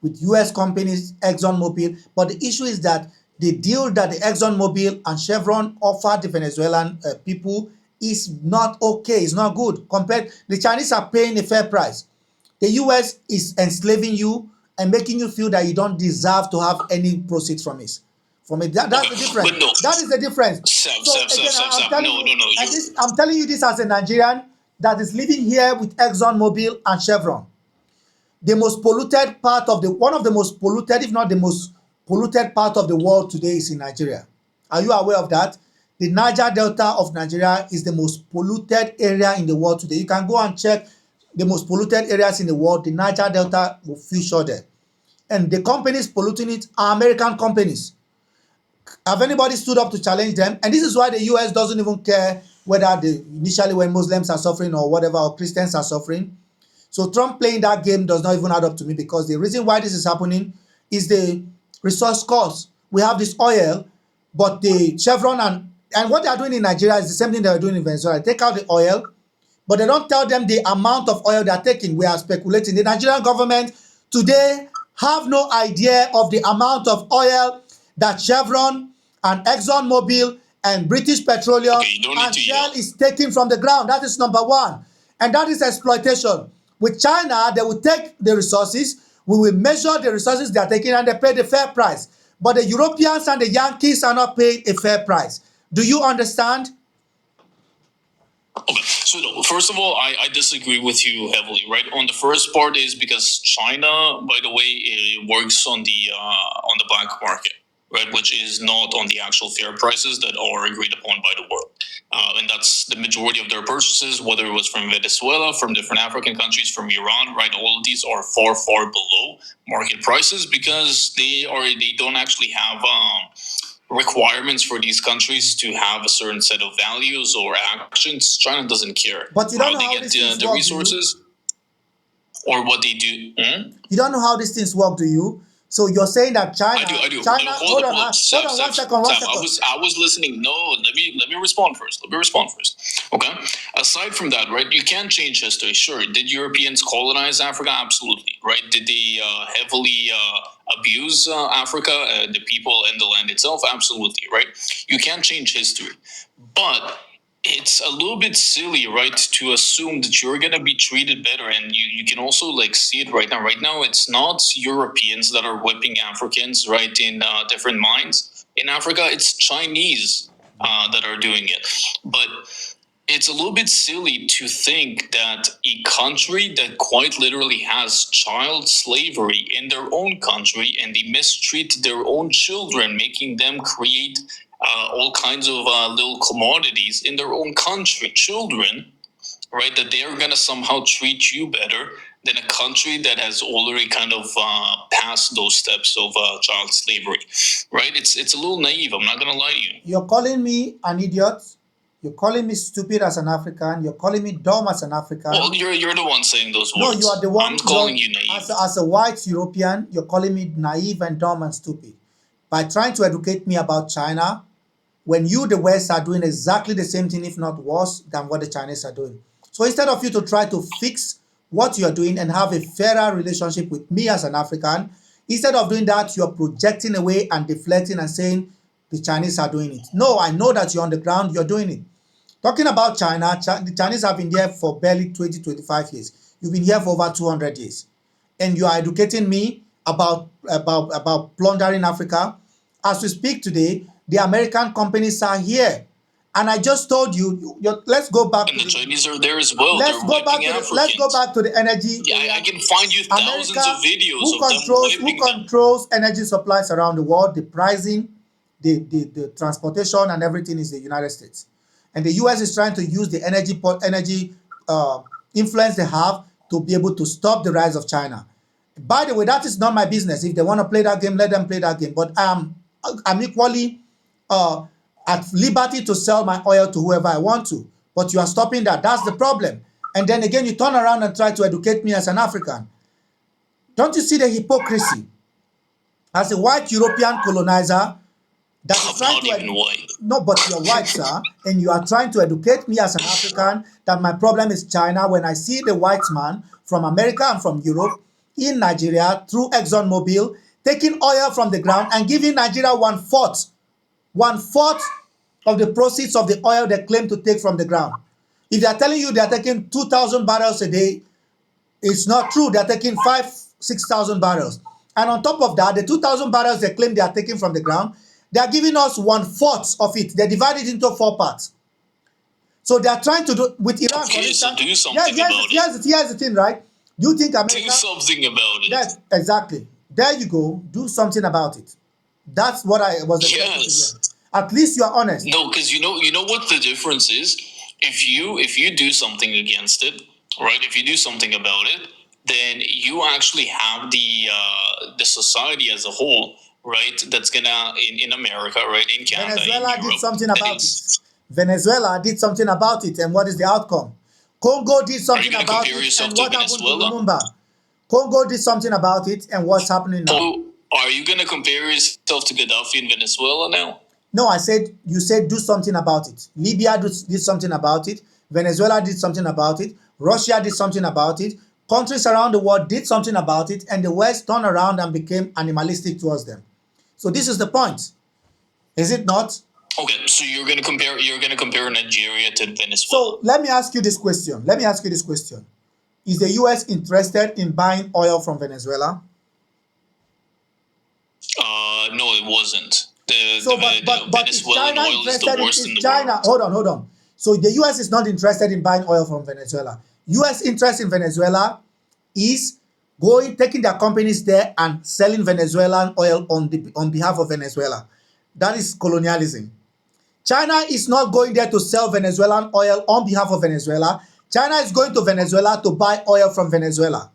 with US companies, ExxonMobil. But the issue is that the deal that the ExxonMobil and Chevron offered the Venezuelan people is not okay, it's not good. The Chinese are paying a fair price. The US is enslaving you and making you feel that you don't deserve to have any proceeds from it. That's the difference. No. That is the difference. I'm telling you this as a Nigerian that is living here with ExxonMobil and Chevron. The most polluted part of one of the most polluted, if not the most polluted part of the world today is in Nigeria. Are you aware of that? The Niger Delta of Nigeria is the most polluted area in the world today. You can go and check the most polluted areas in the world. The Niger Delta will feature there. And the companies polluting it are American companies. Have anybody stood up to challenge them? And this is why the US doesn't even care whether initially when Muslims are suffering or whatever, or Christians are suffering. So Trump playing that game does not even add up to me, because the reason why this is happening is the resource cost. We have this oil, but the Chevron and what they are doing in Nigeria is the same thing they are doing in Venezuela. They take out the oil, but they don't tell them the amount of oil they are taking. We are speculating. The Nigerian government today have no idea of the amount of oil that Chevron and ExxonMobil and British Petroleum and Shell is taking from the ground. That is number one. And that is exploitation. With China, they will take the resources, we will measure the resources they are taking, and they pay the fair price. But the Europeans and the Yankees are not paying a fair price. Do you understand? Okay, so first of all, I disagree with you heavily, right? On the first part is because China, by the way, it works on the black market, right? Which is not on the actual fair prices that are agreed upon by the world. And that's the majority of their purchases, whether it was from Venezuela, from different African countries, from Iran, right? All of these are far, far below market prices because they don't actually have requirements for these countries to have a certain set of values or actions. China doesn't care. But you don't know how how they get the resources or what they do. You don't know how these things work, do you? So you're saying that China? I do. China. No, hold on one second. I was listening. No, let me respond first. Okay. Aside from that, right? You can change history. Sure. Did Europeans colonize Africa? Absolutely. Right. Did they heavily abuse Africa, the people, and the land itself? Absolutely. Right. You can change history, but it's a little bit silly, right, to assume that you're going to be treated better. And you can also see it right now. Right now, it's not Europeans that are whipping Africans, right, in different mines in Africa. It's Chinese that are doing it. But it's a little bit silly to think that a country that quite literally has child slavery in their own country and they mistreat their own children, making them create all kinds of little commodities in their own country, children, right, that they're going to somehow treat you better than a country that has already kind of passed those steps of child slavery, right? It's a little naive. I'm not going to lie to you. You're calling me an idiot. You're calling me stupid as an African. You're calling me dumb as an African. Well, you're the one saying those No, words. you are the one. I'm calling you naive. As a white European, you're calling me naive and dumb and stupid by trying to educate me about China when you, the West, are doing exactly the same thing, if not worse, than what the Chinese are doing. So instead of you to try to fix what you're doing and have a fairer relationship with me as an African, instead of doing that, you're projecting away and deflecting and saying the Chinese are doing it. No, I know that you're on the ground, you're doing it. Talking about China, the Chinese have been there for barely 20, 25 years. You've been here for over 200 years. And you are educating me about plundering Africa. As we speak today, the American companies are here. And I just told you, let's go back. And the Chinese are there as well. Let's go back to the energy. Yeah, I can find you thousands America, of videos who controls energy supplies around the world, the pricing, the transportation and everything is the United States. And the US is trying to use the energy influence they have to be able to stop the rise of China. By the way, that is not my business. If they want to play that game, let them play that game. But I'm equally at liberty to sell my oil to whoever I want to. But you are stopping that. That's the problem. And then again, you turn around and try to educate me as an African. Don't you see the hypocrisy? As a white European colonizer, that is trying not even white. No, but you're white, sir, and you are trying to educate me as an African that my problem is China when I see the white man from America and from Europe in Nigeria through ExxonMobil taking oil from the ground and giving Nigeria one-fourth of the proceeds of the oil they claim to take from the ground. If they are telling you they are taking 2,000 barrels a day, it's not true. They are taking 6,000 barrels. And on top of that, the 2,000 barrels they claim they are taking from the ground, they are giving us one-fourth of it. They divide it into 4 parts. So they are trying to do with Iran. Okay, for instance, so do something about it. Here's the thing, right? You think America... Do something about it. Yes, exactly. There you go. Do something about it. That's what I was expecting to hear. At least you are honest. No, because you know what the difference is? If you do something against it, right? If you do something about it, then you actually have the society as a whole, right? That's gonna in America, right? In Canada, Venezuela in Europe, did something about it. Venezuela did something about it, and what is the outcome? Congo did something about it, and what happened to Lumumba? Congo did something about it, and what's happening now? So, are you gonna compare yourself to Gaddafi in Venezuela now? No, you said do something about it. Libya did something about it. Venezuela did something about it. Russia did something about it. Countries around the world did something about it, and the West turned around and became animalistic towards them. So this is the point, is it not? Okay, so you're gonna compare Nigeria to Venezuela. So let me ask you this question. Is the US interested in buying oil from Venezuela? No, it wasn't. But is China interested in China? Hold on. So the US is not interested in buying oil from Venezuela. US interest in Venezuela is taking their companies there and selling Venezuelan oil on behalf of Venezuela. That is colonialism. China is not going there to sell Venezuelan oil on behalf of Venezuela. China is going to Venezuela to buy oil from Venezuela.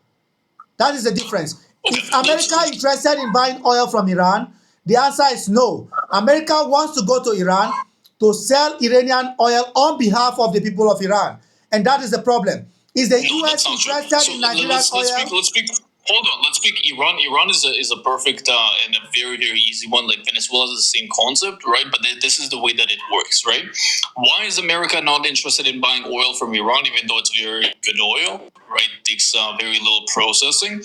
That is the difference. Okay, is America interested in buying oil from Iran? The answer is no. America wants to go to Iran to sell Iranian oil on behalf of the people of Iran. And that is the problem. Is the US interested in Nigerian oil? Let's speak. Hold on. Let's speak. Iran is a perfect and a very, very easy one. Like Venezuela is the same concept, right? But this is the way that it works, right? Why is America not interested in buying oil from Iran, even though it's very good oil, right? It takes very little processing.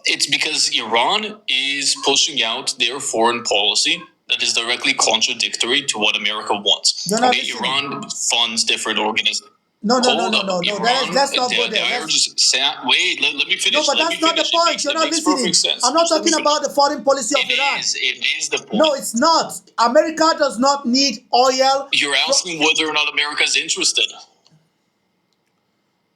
It's because Iran is pushing out their foreign policy that is directly contradictory to what America wants. Okay, Iran funds different organizations. No, no, no, Hold no, up, no, no. Iran, Let's not go the there. IRGC. Wait, let me No, finish. but Let me that's not the finish. point. You're It not makes perfect listening. sense. I'm not Just let me talking finish. about the foreign policy of Iran. It is the point. No, it's not. America does not need oil. You're asking whether or not America is interested.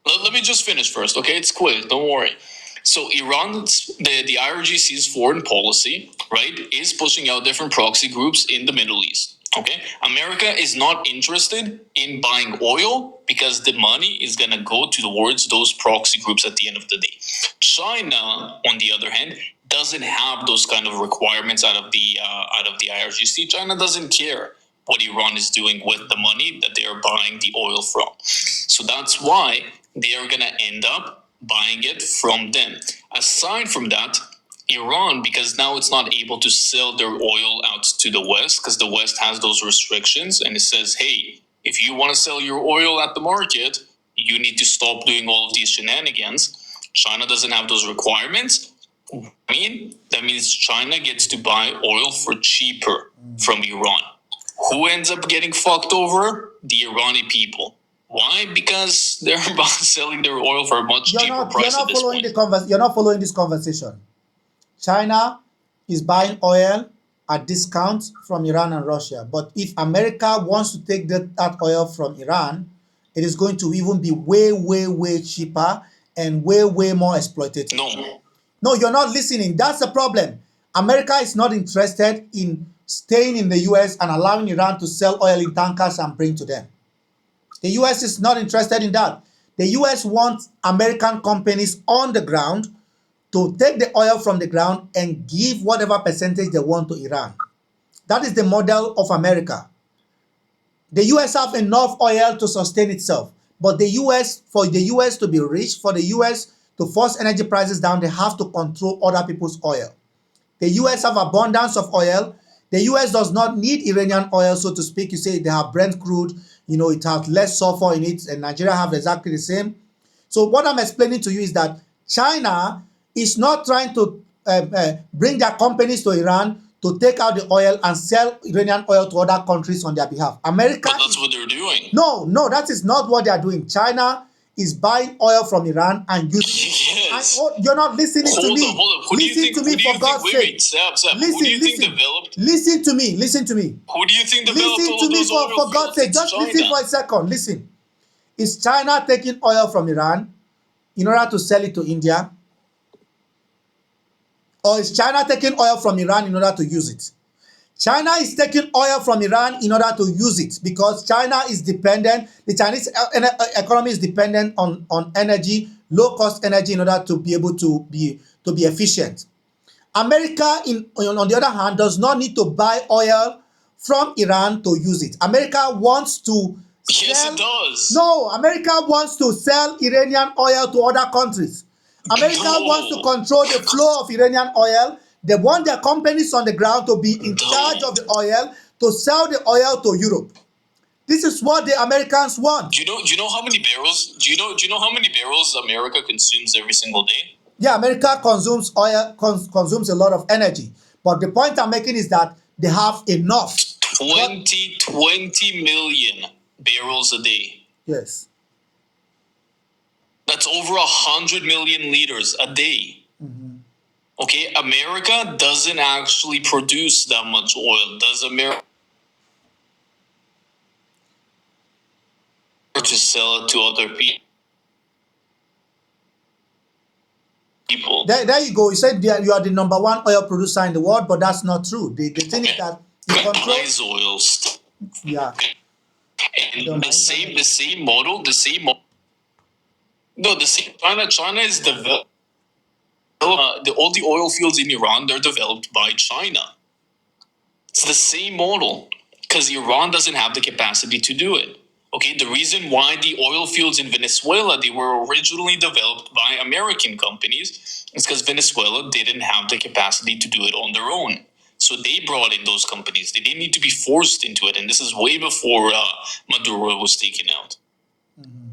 Let me just finish first, okay? It's quick, don't worry. So Iran's the IRGC's foreign policy, right, is pushing out different proxy groups in the Middle East. Okay, America is not interested in buying oil because the money is gonna go towards those proxy groups at the end of the day. China, on the other hand, doesn't have those kind of requirements out of the IRGC. China doesn't care what Iran is doing with the money that they are buying the oil from. So that's why they are going to end up buying it from them. Aside from that, Iran, because now it's not able to sell their oil out to the West, because the West has those restrictions, and it says, hey, if you want to sell your oil at the market, you need to stop doing all of these shenanigans. China doesn't have those requirements. That means China gets to buy oil for cheaper from Iran. Who ends up getting fucked over? The Iranian people. Why? Because they're selling their oil for a much cheaper price at this point. You're not following this conversation. China is buying oil at discount from Iran and Russia. But if America wants to take that oil from Iran, it is going to even be way, way, way cheaper and way, way more exploitative. No, you're not listening. That's the problem. America is not interested in staying in the US and allowing Iran to sell oil in tankers and bring to them. The US is not interested in that. The US wants American companies on the ground to take the oil from the ground and give whatever percentage they want to Iran. That is the model of America. The US have enough oil to sustain itself, but for the US to be rich, for the US to force energy prices down, they have to control other people's oil. The US have abundance of oil. The US does not need Iranian oil, so to speak. You say they have Brent crude, it has less sulfur in it, and Nigeria have exactly the same. So what I'm explaining to you is that China is not trying to bring their companies to Iran to take out the oil and sell Iranian oil to other countries on their behalf. America. But that's what they're doing. No, that is not what they are doing. China is buying oil from Iran and using it. Yes. You're not listening to me. Hold up. Who listen do you think, to me for God's sake. Sam, who do you think developed? Listen to me. Who do you think developed Listen all to of me those oil for God's sake. fields? Just listen for a second. Listen. Is China taking oil from Iran in order to sell it to India? Or is China taking oil from Iran in order to use it? China is taking oil from Iran in order to use it because China is dependent, the Chinese economy is dependent on energy, low-cost energy in order to be able to be efficient. America, on the other hand, does not need to buy oil from Iran to use it. America wants to Yes, it does. No, America wants to sell Iranian oil to other countries. America wants to control the flow of Iranian oil. They want their companies on the ground to be in charge of the oil, to sell the oil to Europe. This is what the Americans want. Do you know how many barrels? Do you know how many barrels America consumes every single day? Yeah, America consumes oil, consumes a lot of energy. But the point I'm making is that they have enough. 20 million barrels a day. Yes. That's over 100 million liters a day. Mm-hmm. Okay, America doesn't actually produce that much oil. Does America to sell it to other people? There you go. You said you are the number one oil producer in the world, but that's not true. The thing is that you control oils. Yeah. And the same model. No, the same. China is developed. All the oil fields in Iran, they're developed by China. It's the same model because Iran doesn't have the capacity to do it. Okay, the reason why the oil fields in Venezuela, they were originally developed by American companies is because Venezuela didn't have the capacity to do it on their own. So they brought in those companies. They didn't need to be forced into it. And this is way before Maduro was taken out. Mm-hmm.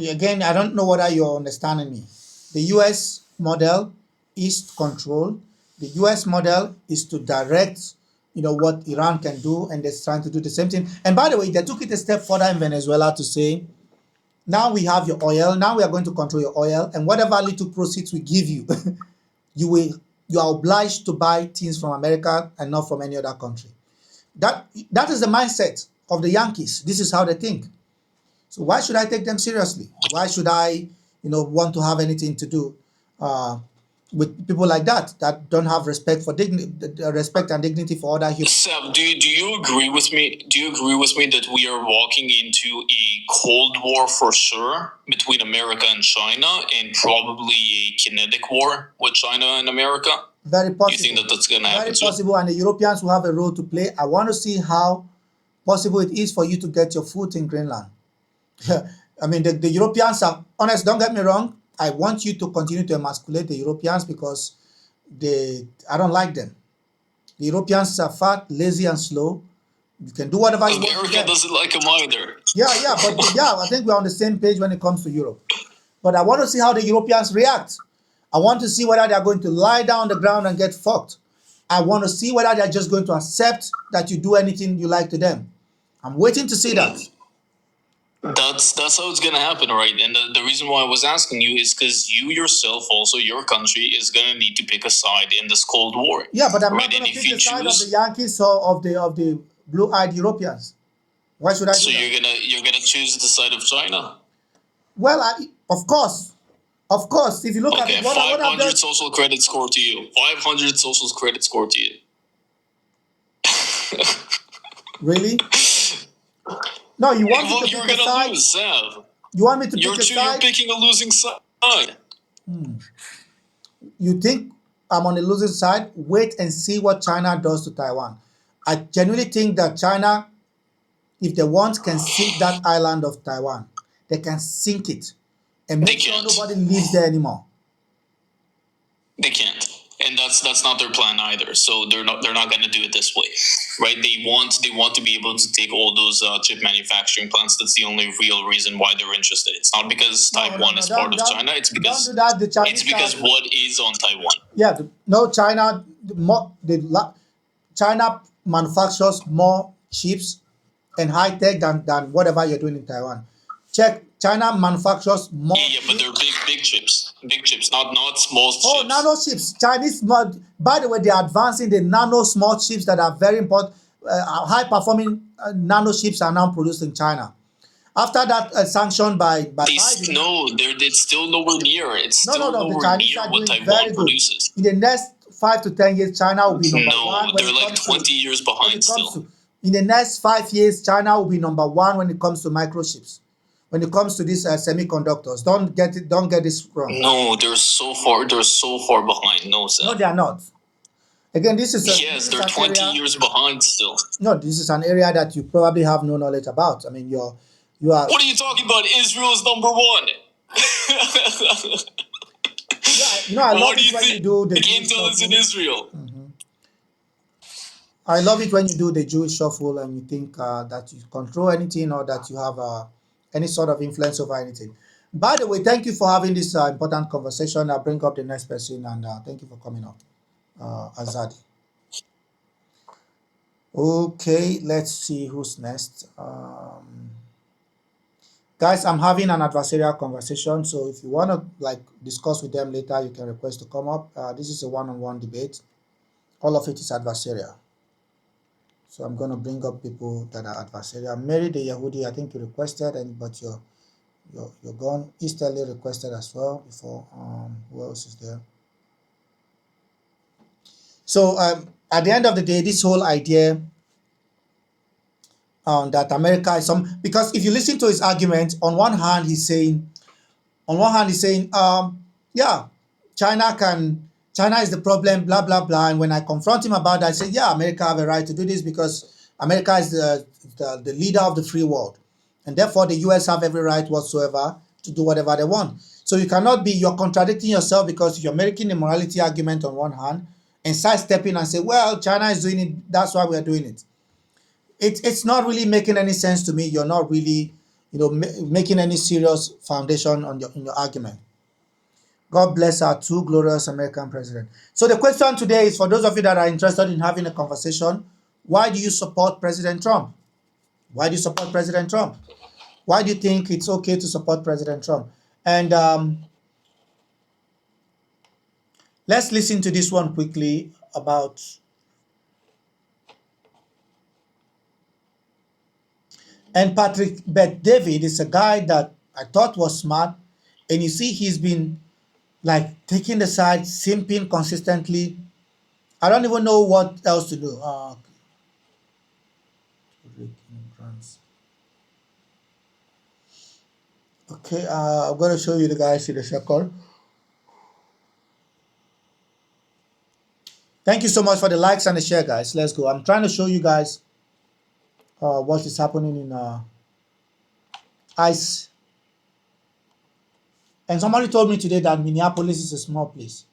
Again, I don't know whether you're understanding me. The US model is control. The US model is to direct what Iran can do, and they're trying to do the same thing. And by the way, they took it a step further in Venezuela to say, now we have your oil, now we are going to control your oil, and whatever little proceeds we give you, you are obliged to buy things from America and not from any other country. That is the mindset of the Yankees. This is how they think. So why should I take them seriously? Why should I, want to have anything to do with people like that don't have respect for respect and dignity for other humans? Sam, do you agree with me? Do you agree with me that we are walking into a Cold War for sure between America and China, and probably a kinetic war with China and America? Very possible. You think that that's going to happen? Very possible, and the Europeans will have a role to play. I want to see how possible it is for you to get your foot in Greenland. I mean, the Europeans are honest. Don't get me wrong. I want you to continue to emasculate the Europeans because I don't like them. The Europeans are fat, lazy, and slow. You can do whatever you want. America doesn't like them either. Yeah, but I think we're on the same page when it comes to Europe. But I want to see how the Europeans react. I want to see whether they're going to lie down on the ground and get fucked. I want to see whether they're just going to accept that you do anything you like to them. I'm waiting to see that. That's how it's going to happen, right? And the reason why I was asking you is because you yourself, also your country, is going to need to pick a side in this Cold War. Yeah, but I'm not going to pick the side of the Yankees or of the blue-eyed Europeans. Why should I do that? So you're gonna choose the side of China? Well, of course. If you look at it, 500 social credit score to you. 500 social credit score to you. Really? No, you want me to pick a side? Lose, Sam. You want me to pick a side? You're picking a losing side. You think I'm on the losing side? Wait and see what China does to Taiwan. I genuinely think that China, if they want, can sink that island of Taiwan. They can sink it and make sure nobody lives there anymore. They can't. And that's not their plan either. So they're not going to do it this way, right? They want to be able to take all those chip manufacturing plants. That's the only real reason why they're interested. It's not because Taiwan is part of China. It's because what is on Taiwan. Yeah, China manufactures more chips and high tech than whatever you're doing in Taiwan. Check. China manufactures more. Yeah, but they're big chips. Big chips, not small chips. Oh, nano chips. Chinese, by the way, they are advancing the nano small chips that are very important. High performing nano chips are now produced in China. After that sanction by Biden. No, it's still nowhere near. It's still the Chinese are doing very good. Produces. In the next 5 to 10 years, China will be number one. No, they're like 20 years behind still. In the next 5 years, China will be number one when it comes to microchips. When it comes to these semiconductors, don't get this wrong. No, they're so far behind. No, sir. No, they are not. Again, they're 20 years behind still. No, this is an area that you probably have no knowledge about. I mean, you are. What are you talking about? Israel is number one. Yeah, I love it when you do the Intel is in Israel. Mm-hmm. I love it when you do the Jewish shuffle and you think that you control anything or that you have any sort of influence over anything. By the way, thank you for having this important conversation. I'll bring up the next person, and thank you for coming up, Azadi. Okay, let's see who's next. Guys, I'm having an adversarial conversation, so if you want to discuss with them later, you can request to come up. This is a one-on-one debate. All of it is adversarial. So I'm going to bring up people that are adversarial. Mary the Yehudi, I think you requested, but you're gone. Easterly requested as well before. Who else is there? So at the end of the day, this whole idea that America is because if you listen to his argument, on one hand he's saying, yeah, China is the problem, blah, blah, blah. And when I confront him about that, I say, yeah, America have a right to do this because America is the leader of the free world. And therefore, the US have every right whatsoever to do whatever they want. So you're contradicting yourself because you're making a morality argument on one hand and sidestepping and say, well, China is doing it, that's why we're doing it. It's not really making any sense to me. You're not really, making any serious foundation on your argument. God bless our two glorious American president. So the question today is for those of you that are interested in having a conversation Why do you support President Trump? Why do you support President Trump? Why do you think it's okay to support President Trump? And let's listen to this one quickly about. And Patrick Bet David is a guy that I thought was smart. And you see, he's been like taking the side, simping consistently. I don't even know what else to do. Okay, I'm going to show you the guys in a second. Thank you so much for the likes and the share, guys. Let's go. I'm trying to show you guys what is happening in ICE. And somebody told me today that Minneapolis is a small place.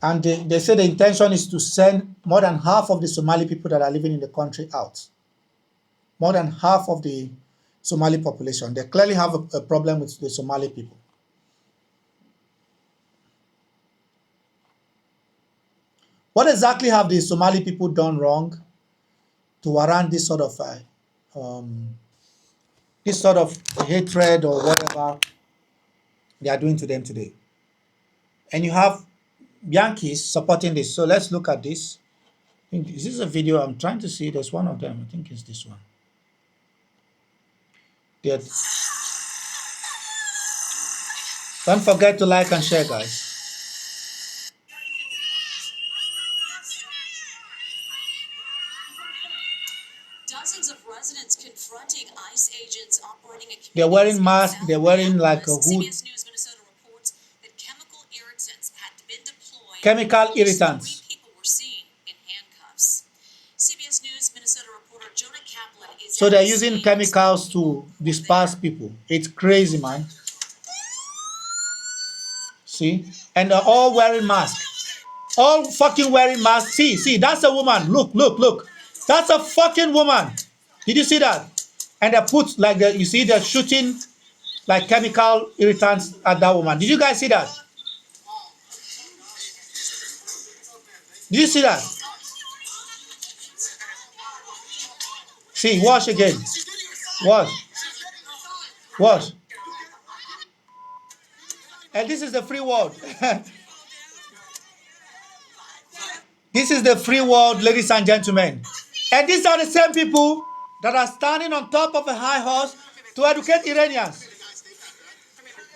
And they say the intention is to send more than half of the Somali people that are living in the country out. More than half of the Somali population. They clearly have a problem with the Somali people. What exactly have the Somali people done wrong to warrant this sort of hatred or whatever they are doing to them today? And you have Yankees supporting this. So let's look at this. This is a video I'm trying to see. There's one of them. I think it's this one. Good. Don't forget to like and share, guys. Dozens of residents confronting ICE agents operating a They're wearing masks. They're wearing like a hood. CBS News Minnesota reports that chemical irritants had been deployed. Chemical irritants. 3 people were seen in handcuffs. CBS News Minnesota reporter Jonah Kaplan is. So they're using chemicals to disperse people. It's crazy, man. See? And they're all wearing masks. All fucking wearing masks. See, that's a woman. Look. That's a fucking woman. Did you see that? And they put like you see they're shooting like chemical irritants at that woman. Did you guys see that? Did you see that? See, watch again. Watch. And this is the free world. This is the free world, ladies and gentlemen. And these are the same people that are standing on top of a high horse to educate Iranians.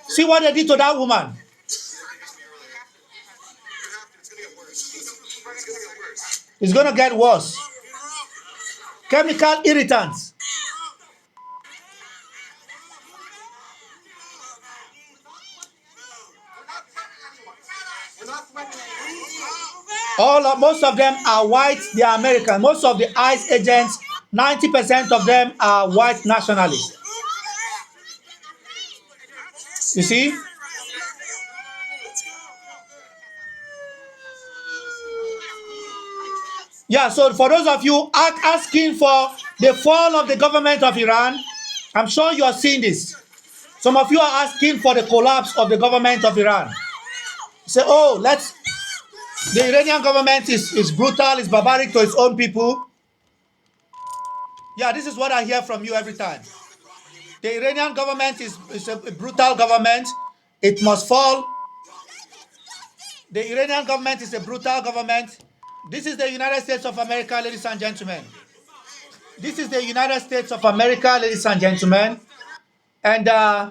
See what they did to that woman. It's going to get worse. Chemical irritants. Most of them are white, they are American. Most of the ICE agents, 90% of them are white nationalists. You see? Yeah, so for those of you asking for the fall of the government of Iran, I'm sure you are seeing this. Some of you are asking for the collapse of the government of Iran. Say, oh, the Iranian government is brutal, is barbaric to its own people. Yeah, this is what I hear from you every time. The Iranian government is a brutal government. It must fall. The Iranian government is a brutal government. This is the United States of America, ladies and gentlemen. This is the United States of America, ladies and gentlemen. And I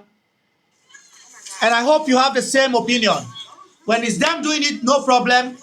hope you have the same opinion. When it's them doing it, no problem.